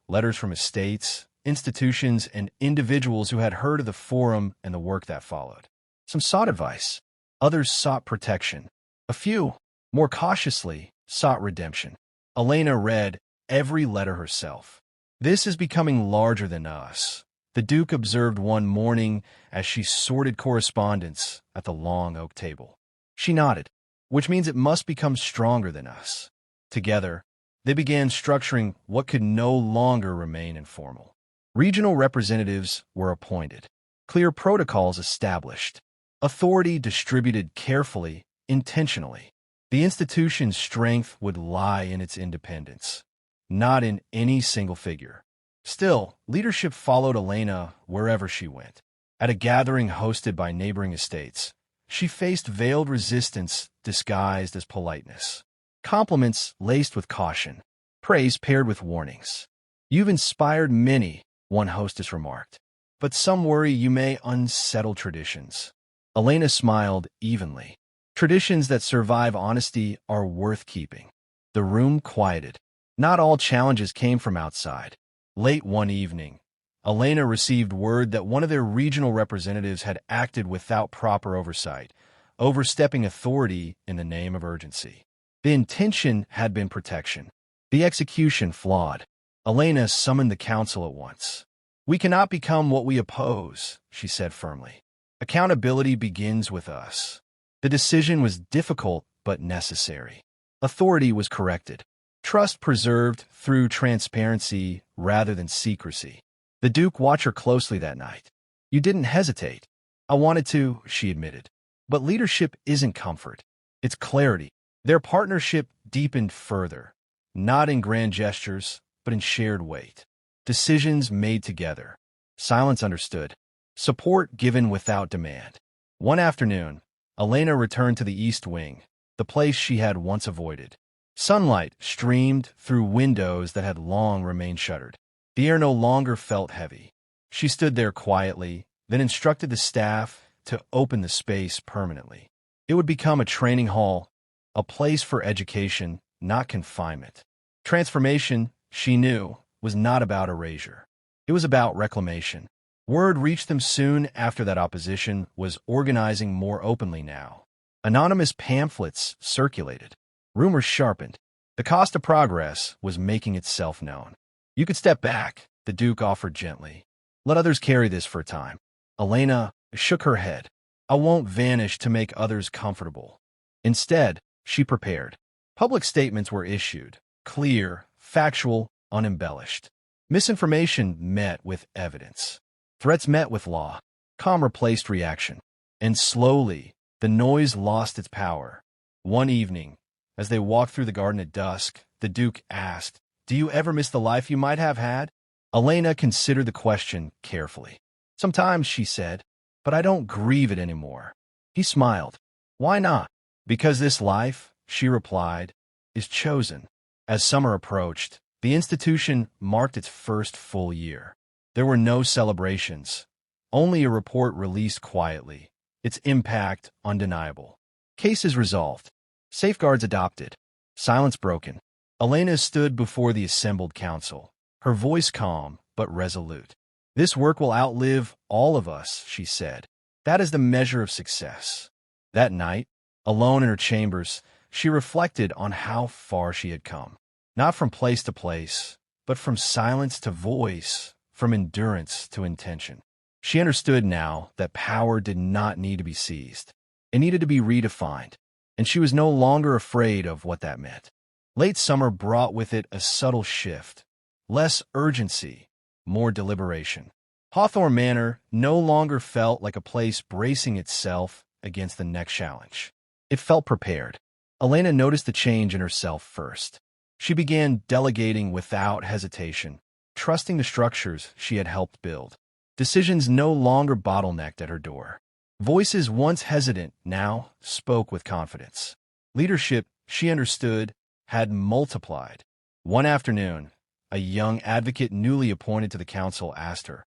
letters from estates, institutions, and individuals who had heard of the Forum and the work that followed. Some sought advice. Others sought protection. A few, more cautiously, sought redemption. Elena read every letter herself. "This is becoming larger than us," the Duke observed one morning as she sorted correspondence at the long oak table. She nodded. "Which means it must become stronger than us." Together, they began structuring what could no longer remain informal. Regional representatives were appointed, clear protocols established, authority distributed carefully, intentionally. The institution's strength would lie in its independence, not in any single figure. Still, leadership followed Elena wherever she went. At a gathering hosted by neighboring estates, she faced veiled resistance disguised as politeness. Compliments laced with caution, praise paired with warnings. "You've inspired many," one hostess remarked, "but some worry you may unsettle traditions." Elena smiled evenly. Traditions that survive honesty are worth keeping. The room quieted. Not all challenges came from outside. Late one evening, Elena received word that one of their regional representatives had acted without proper oversight, overstepping authority in the name of urgency. The intention had been protection. The execution flawed. Elena summoned the council at once. "We cannot become what we oppose," she said firmly. "Accountability begins with us." The decision was difficult but necessary. Authority was corrected. Trust preserved through transparency rather than secrecy. The Duke watched her closely that night. "You didn't hesitate." "I wanted to," she admitted. "But leadership isn't comfort. It's clarity." Their partnership deepened further, not in grand gestures, but in shared weight. Decisions made together. Silence understood. Support given without demand. One afternoon, Elena returned to the East Wing, the place she had once avoided. Sunlight streamed through windows that had long remained shuttered. The air no longer felt heavy. She stood there quietly, then instructed the staff to open the space permanently. It would become a training hall, a place for education, not confinement. Transformation, she knew, was not about erasure. It was about reclamation. Word reached them soon after that opposition was organizing more openly now. Anonymous pamphlets circulated. Rumors sharpened. The cost of progress was making itself known. You could step back, the Duke offered gently. Let others carry this for a time. Elena shook her head. I won't vanish to make others comfortable. Instead, she prepared. Public statements were issued, clear, factual, unembellished. Misinformation met with evidence. Threats met with law. Calm replaced reaction. And slowly, the noise lost its power. One evening, as they walked through the garden at dusk, the Duke asked, "Do you ever miss the life you might have had?" Elena considered the question carefully. "Sometimes," she said, "but I don't grieve it anymore." He smiled. "Why not?" "Because this life," she replied, "is chosen." As summer approached, the institution marked its first full year. There were no celebrations, only a report released quietly, its impact undeniable. Cases resolved, safeguards adopted, silence broken. Elena stood before the assembled council, her voice calm but resolute. "This work will outlive all of us," she said. "That is the measure of success." That night, alone in her chambers, she reflected on how far she had come. Not from place to place, but from silence to voice, from endurance to intention. She understood now that power did not need to be seized. It needed to be redefined, and she was no longer afraid of what that meant. Late summer brought with it a subtle shift, less urgency, more deliberation. Hawthorne Manor no longer felt like a place bracing itself against the next challenge. It felt prepared. Elena noticed the change in herself first. She began delegating without hesitation, trusting the structures she had helped build. Decisions no longer bottlenecked at her door. Voices once hesitant now spoke with confidence. Leadership, she understood, had multiplied. One afternoon, a young advocate newly appointed to the council asked her,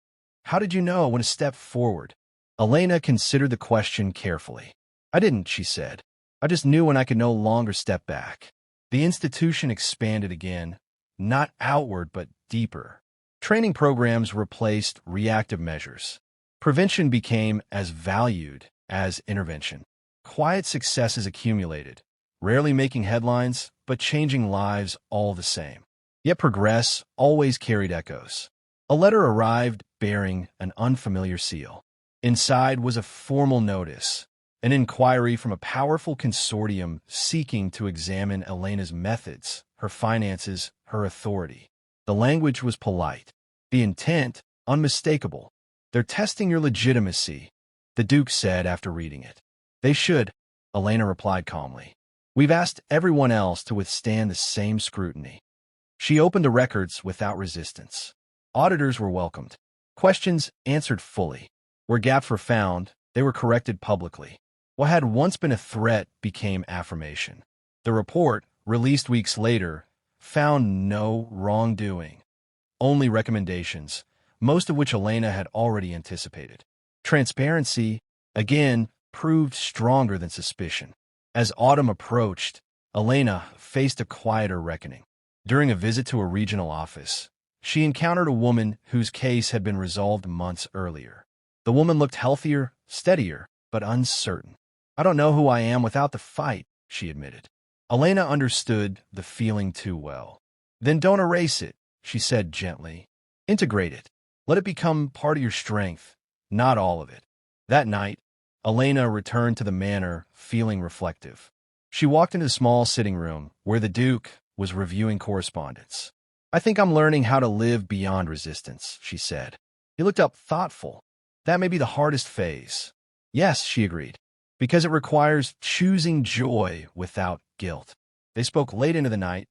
"How did you know when to step forward?" Elena considered the question carefully. "I didn't," she said. "I just knew when I could no longer step back." The institution expanded again, not outward but deeper. Training programs replaced reactive measures. Prevention became as valued as intervention. Quiet successes accumulated, rarely making headlines, but changing lives all the same. Yet progress always carried echoes. A letter arrived bearing an unfamiliar seal. Inside was a formal notice, an inquiry from a powerful consortium seeking to examine Elena's methods, her finances, her authority. The language was polite, the intent unmistakable. "They're testing your legitimacy," the Duke said after reading it. "They should," Elena replied calmly. "We've asked everyone else to withstand the same scrutiny." She opened the records without resistance. Auditors were welcomed. Questions answered fully. Where gaps were found, they were corrected publicly. What had once been a threat became affirmation. The report, released weeks later, found no wrongdoing, only recommendations, most of which Elena had already anticipated. Transparency, again, proved stronger than suspicion. As autumn approached, Elena faced a quieter reckoning. During a visit to a regional office, she encountered a woman whose case had been resolved months earlier. The woman looked healthier, steadier, but uncertain. "I don't know who I am without the fight," she admitted. Elena understood the feeling too well. "Then don't erase it," she said gently. "Integrate it. Let it become part of your strength, not all of it." That night, Elena returned to the manor feeling reflective. She walked into the small sitting room where the Duke was reviewing correspondence. "I think I'm learning how to live beyond resistance," she said. He looked up thoughtful. "That may be the hardest phase." "Yes," she agreed, "because it requires choosing joy without guilt." They spoke late into the night,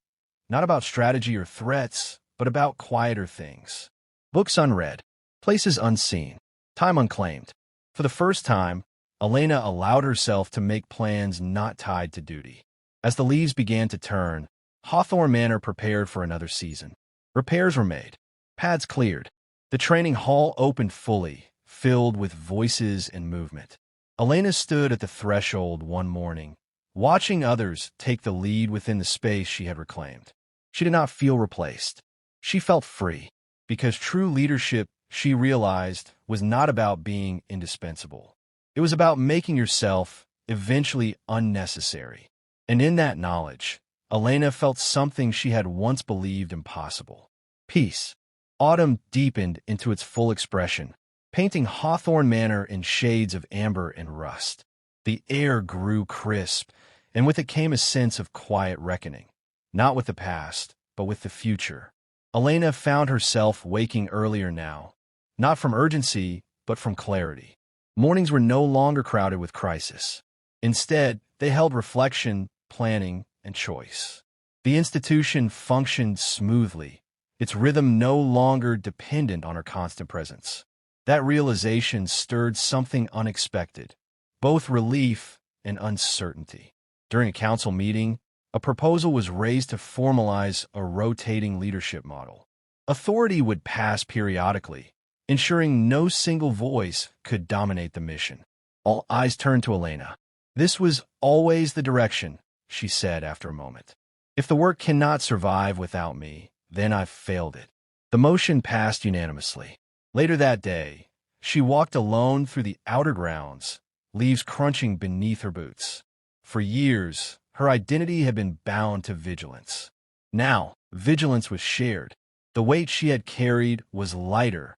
not about strategy or threats, but about quieter things. Books unread, places unseen, time unclaimed. For the first time, Elena allowed herself to make plans not tied to duty. As the leaves began to turn, Hawthorne Manor prepared for another season. Repairs were made. Pads cleared. The training hall opened fully, filled with voices and movement. Elena stood at the threshold one morning, watching others take the lead within the space she had reclaimed. She did not feel replaced. She felt free, because true leadership, she realized, was not about being indispensable. It was about making yourself eventually unnecessary. And in that knowledge, Elena felt something she had once believed impossible: peace. Autumn deepened into its full expression, painting Hawthorne Manor in shades of amber and rust. The air grew crisp, and with it came a sense of quiet reckoning, not with the past, but with the future. Elena found herself waking earlier now, not from urgency, but from clarity. Mornings were no longer crowded with crisis. Instead, they held reflection, planning, and choice. The institution functioned smoothly, its rhythm no longer dependent on her constant presence. That realization stirred something unexpected, both relief and uncertainty. During a council meeting, a proposal was raised to formalize a rotating leadership model. Authority would pass periodically, ensuring no single voice could dominate the mission. All eyes turned to Elena. "This was always the direction," she said after a moment. "If the work cannot survive without me, then I've failed it." The motion passed unanimously. Later that day, she walked alone through the outer grounds, leaves crunching beneath her boots. For years, her identity had been bound to vigilance. Now, vigilance was shared. The weight she had carried was lighter,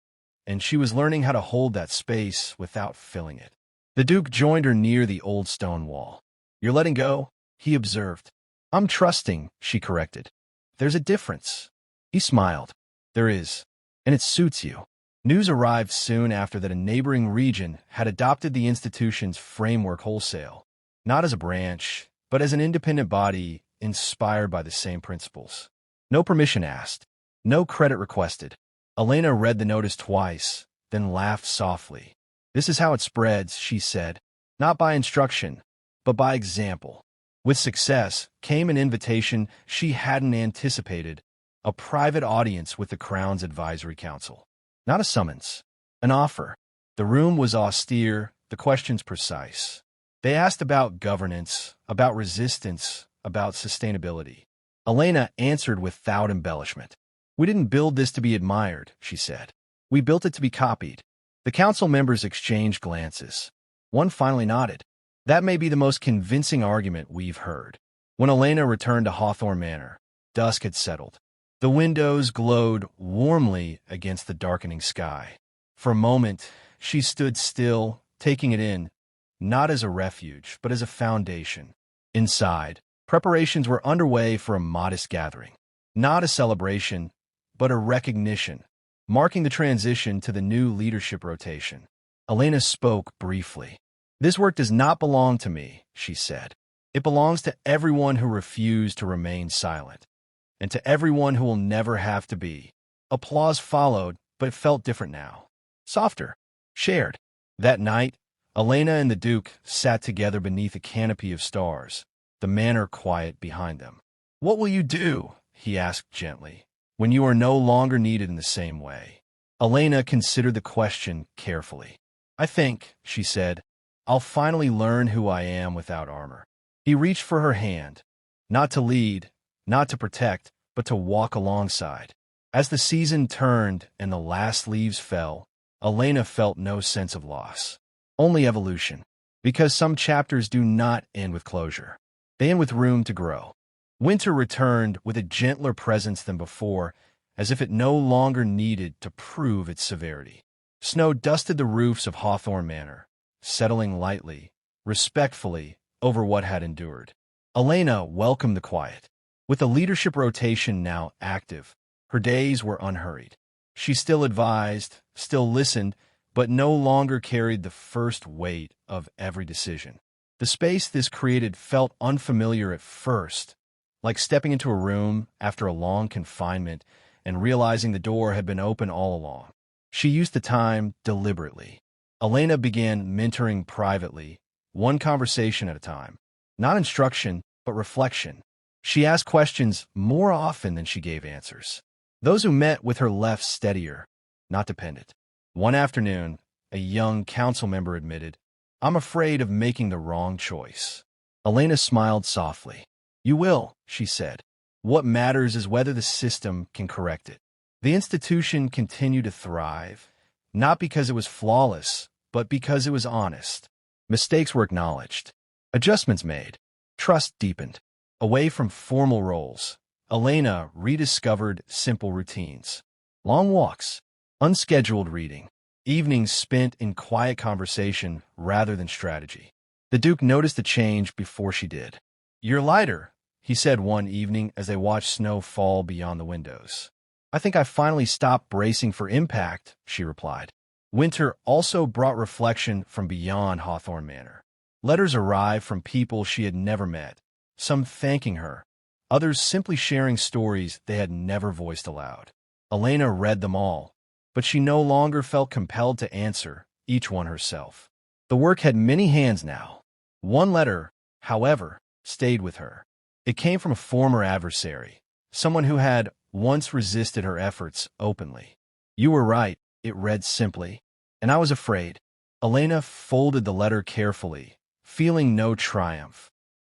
and she was learning how to hold that space without filling it. The Duke joined her near the old stone wall. "You're letting go?" he observed. "I'm trusting," she corrected. "There's a difference." He smiled. "There is, and it suits you." News arrived soon after that a neighboring region had adopted the institution's framework wholesale, not as a branch, but as an independent body inspired by the same principles. No permission asked, no credit requested. Elena read the notice twice, then laughed softly. "This is how it spreads," she said, "not by instruction, but by example." With success came an invitation she hadn't anticipated: a private audience with the Crown's Advisory Council. Not a summons, an offer. The room was austere, the questions precise. They asked about governance, about resistance, about sustainability. Elena answered without embellishment. "We didn't build this to be admired," she said. "We built it to be copied." The council members exchanged glances. One finally nodded. "That may be the most convincing argument we've heard." When Elena returned to Hawthorne Manor, dusk had settled. The windows glowed warmly against the darkening sky. For a moment, she stood still, taking it in, not as a refuge, but as a foundation. Inside, preparations were underway for a modest gathering. Not a celebration, but a recognition, marking the transition to the new leadership rotation. Elena spoke briefly. "This work does not belong to me," she said. "It belongs to everyone who refused to remain silent, and to everyone who will never have to be." Applause followed, but it felt different now. Softer, shared. That night, Elena and the Duke sat together beneath a canopy of stars, the manor quiet behind them. "What will you do," he asked gently, "when you are no longer needed in the same way?" Elena considered the question carefully. "I think," she said, "I'll finally learn who I am without armor." He reached for her hand, not to lead, not to protect, but to walk alongside. As the season turned and the last leaves fell, Elena felt no sense of loss, only evolution, because some chapters do not end with closure. They end with room to grow. Winter returned with a gentler presence than before, as if it no longer needed to prove its severity. Snow dusted the roofs of Hawthorne Manor, settling lightly, respectfully, over what had endured. Elena welcomed the quiet. With the leadership rotation now active, her days were unhurried. She still advised, still listened, but no longer carried the first weight of every decision. The space this created felt unfamiliar at first, like stepping into a room after a long confinement and realizing the door had been open all along. She used the time deliberately. Elena began mentoring privately, one conversation at a time. Not instruction, but reflection. She asked questions more often than she gave answers. Those who met with her left steadier, not dependent. One afternoon, a young council member admitted, "I'm afraid of making the wrong choice." Elena smiled softly. "You will," she said. "What matters is whether the system can correct it." The institution continued to thrive, not because it was flawless, but because it was honest. Mistakes were acknowledged, adjustments made, trust deepened. Away from formal roles, Elena rediscovered simple routines. Long walks, unscheduled reading, evenings spent in quiet conversation rather than strategy. The Duke noticed the change before she did. "You're lighter," he said one evening as they watched snow fall beyond the windows. "I think I finally stopped bracing for impact," she replied. Winter also brought reflection from beyond Hawthorne Manor. Letters arrived from people she had never met, some thanking her, others simply sharing stories they had never voiced aloud. Elena read them all, but she no longer felt compelled to answer each one herself. The work had many hands now. One letter, however, stayed with her. It came from a former adversary, someone who had once resisted her efforts openly. "You were right," it read simply, "and I was afraid." Elena folded the letter carefully, feeling no triumph,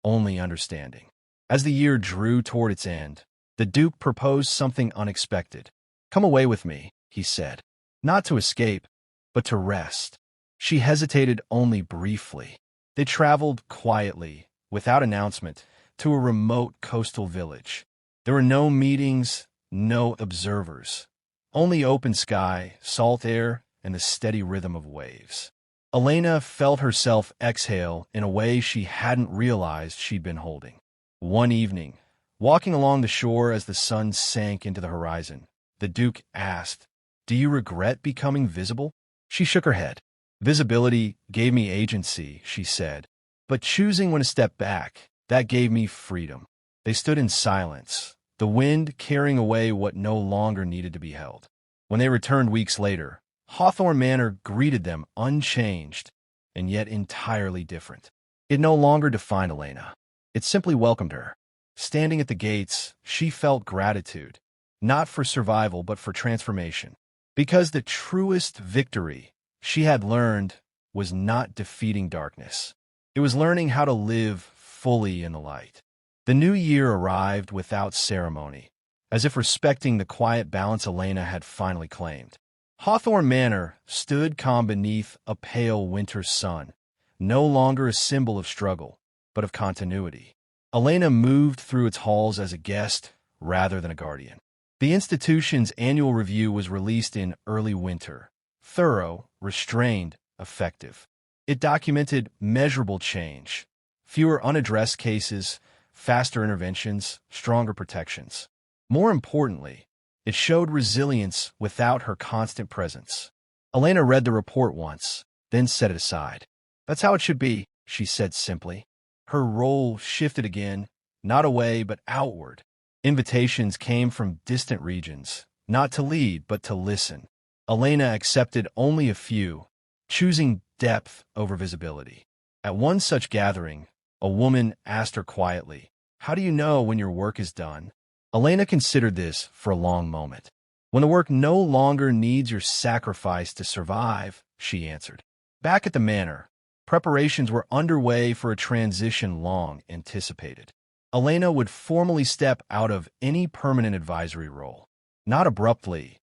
only understanding. As the year drew toward its end, the Duke proposed something unexpected. "Come away with me," he said, "not to escape, but to rest." She hesitated only briefly. They traveled quietly, without announcement, to a remote coastal village. There were no meetings, no observers, only open sky, salt air, and the steady rhythm of waves. Elena felt herself exhale in a way she hadn't realized she'd been holding. One evening, walking along the shore as the sun sank into the horizon, the Duke asked, "Do you regret becoming visible?" She shook her head. "Visibility gave me agency," she said, "but choosing when to step back, that gave me freedom." They stood in silence, the wind carrying away what no longer needed to be held. When they returned weeks later, Hawthorne Manor greeted them unchanged, and yet entirely different. It no longer defined Elena. It simply welcomed her. Standing at the gates, she felt gratitude, not for survival but for transformation. Because the truest victory she had learned was not defeating darkness. It was learning how to live fully in the light. The new year arrived without ceremony, as if respecting the quiet balance Elena had finally claimed. Hawthorne Manor stood calm beneath a pale winter sun, no longer a symbol of struggle, but of continuity. Elena moved through its halls as a guest rather than a guardian. The institution's annual review was released in early winter, thorough, restrained, effective. It documented measurable change, fewer unaddressed cases, faster interventions, stronger protections. More importantly, it showed resilience without her constant presence. Elena read the report once, then set it aside. "That's how it should be," she said simply. Her role shifted again, not away but outward. Invitations came from distant regions, not to lead but to listen. Elena accepted only a few, choosing depth over visibility. At one such gathering, a woman asked her quietly, "How do you know when your work is done?" Elena considered this for a long moment. "When the work no longer needs your sacrifice to survive," she answered. Back at the manor, preparations were underway for a transition long anticipated. Elena would formally step out of any permanent advisory role. Not abruptly,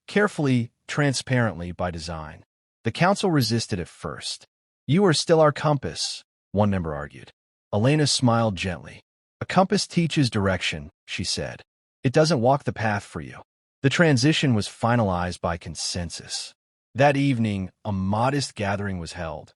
carefully, transparently by design. The council resisted at first. "You are still our compass," one member argued. Elena smiled gently. "A compass teaches direction," she said. "It doesn't walk the path for you." The transition was finalized by consensus. That evening, a modest gathering was held,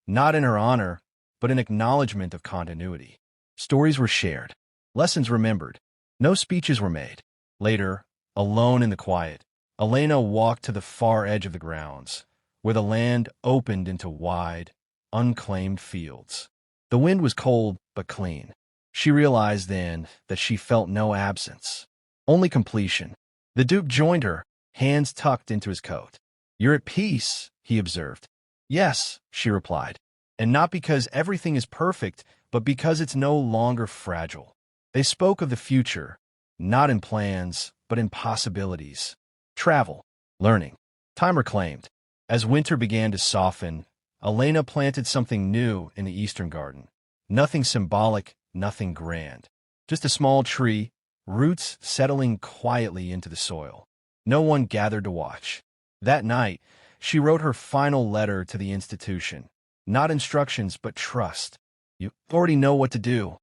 not in her honor, but in acknowledgement of continuity. Stories were shared, lessons remembered. No speeches were made. Later, alone in the quiet, Elena walked to the far edge of the grounds, where the land opened into wide, unclaimed fields. The wind was cold but clean. She realized then that she felt no absence, only completion. The Duke joined her, hands tucked into his coat. "You're at peace," he observed. Yes, she replied. And not because everything is perfect, but because it's no longer fragile. They spoke of the future, not in plans, but in possibilities. Travel, learning, time reclaimed. As winter began to soften, Elena planted something new in the eastern garden. Nothing symbolic, nothing grand. Just a small tree, roots settling quietly into the soil. No one gathered to watch. That night, she wrote her final letter to the institution. Not instructions, but trust. You already know what to do.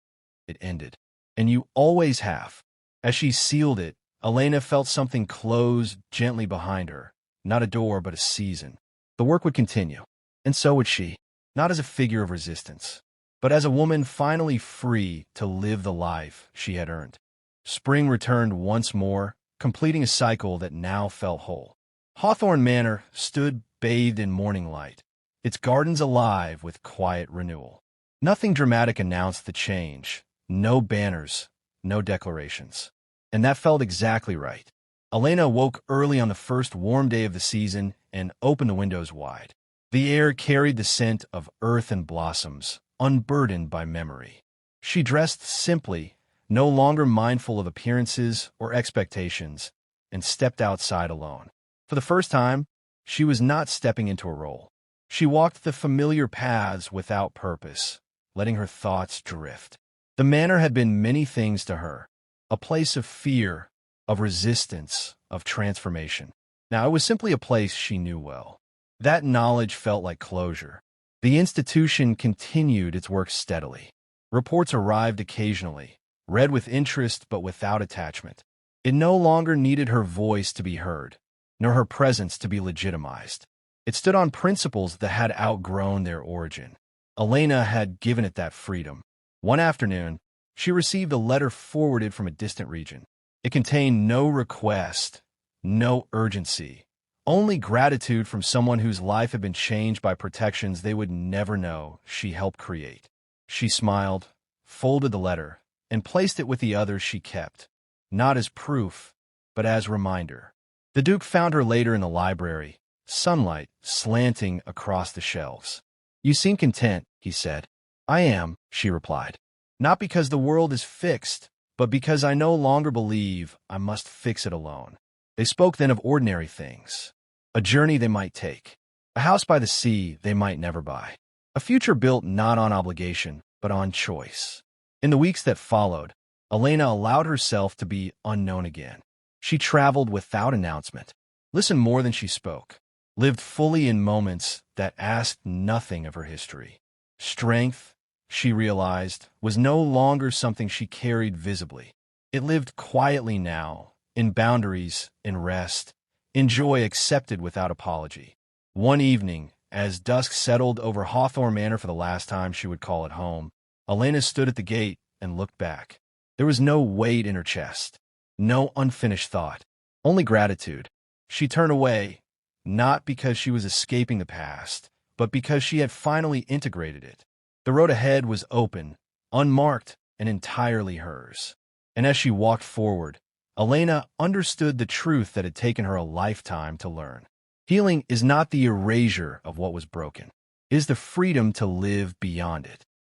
It ended. And you always have. As she sealed it, Elena felt something close gently behind her. Not a door, but a season. The work would continue. And so would she. Not as a figure of resistance, but as a woman finally free to live the life she had earned. Spring returned once more, completing a cycle that now felt whole. Hawthorne Manor stood bathed in morning light, its gardens alive with quiet renewal. Nothing dramatic announced the change. No banners, no declarations. And that felt exactly right. Elena woke early on the first warm day of the season and opened the windows wide. The air carried the scent of earth and blossoms, unburdened by memory. She dressed simply, no longer mindful of appearances or expectations, and stepped outside alone. For the first time, she was not stepping into a role. She walked the familiar paths without purpose, letting her thoughts drift. The manor had been many things to her, a place of fear, of resistance, of transformation. Now it was simply a place she knew well. That knowledge felt like closure. The institution continued its work steadily. Reports arrived occasionally, read with interest but without attachment. It no longer needed her voice to be heard, nor her presence to be legitimized. It stood on principles that had outgrown their origin. Elena had given it that freedom. One afternoon, she received a letter forwarded from a distant region. It contained no request, no urgency, only gratitude from someone whose life had been changed by protections they would never know she helped create. She smiled, folded the letter, and placed it with the others she kept, not as proof, but as reminder. The Duke found her later in the library, sunlight slanting across the shelves. "You seem content," he said. "I am," she replied. "Not because the world is fixed, but because I no longer believe I must fix it alone." They spoke then of ordinary things. A journey they might take. A house by the sea they might never buy. A future built not on obligation, but on choice. In the weeks that followed, Elena allowed herself to be unknown again. She traveled without announcement, listened more than she spoke, lived fully in moments that asked nothing of her history. Strength, she realized, was no longer something she carried visibly. It lived quietly now, in boundaries, in rest, in joy accepted without apology. One evening, as dusk settled over Hawthorne Manor for the last time she would call it home, Elena stood at the gate and looked back. There was no weight in her chest, no unfinished thought, only gratitude. She turned away, not because she was escaping the past, but because she had finally integrated it. The road ahead was open, unmarked, and entirely hers. And as she walked forward, Elena understood the truth that had taken her a lifetime to learn. Healing is not the erasure of what was broken. It is the freedom to live beyond it.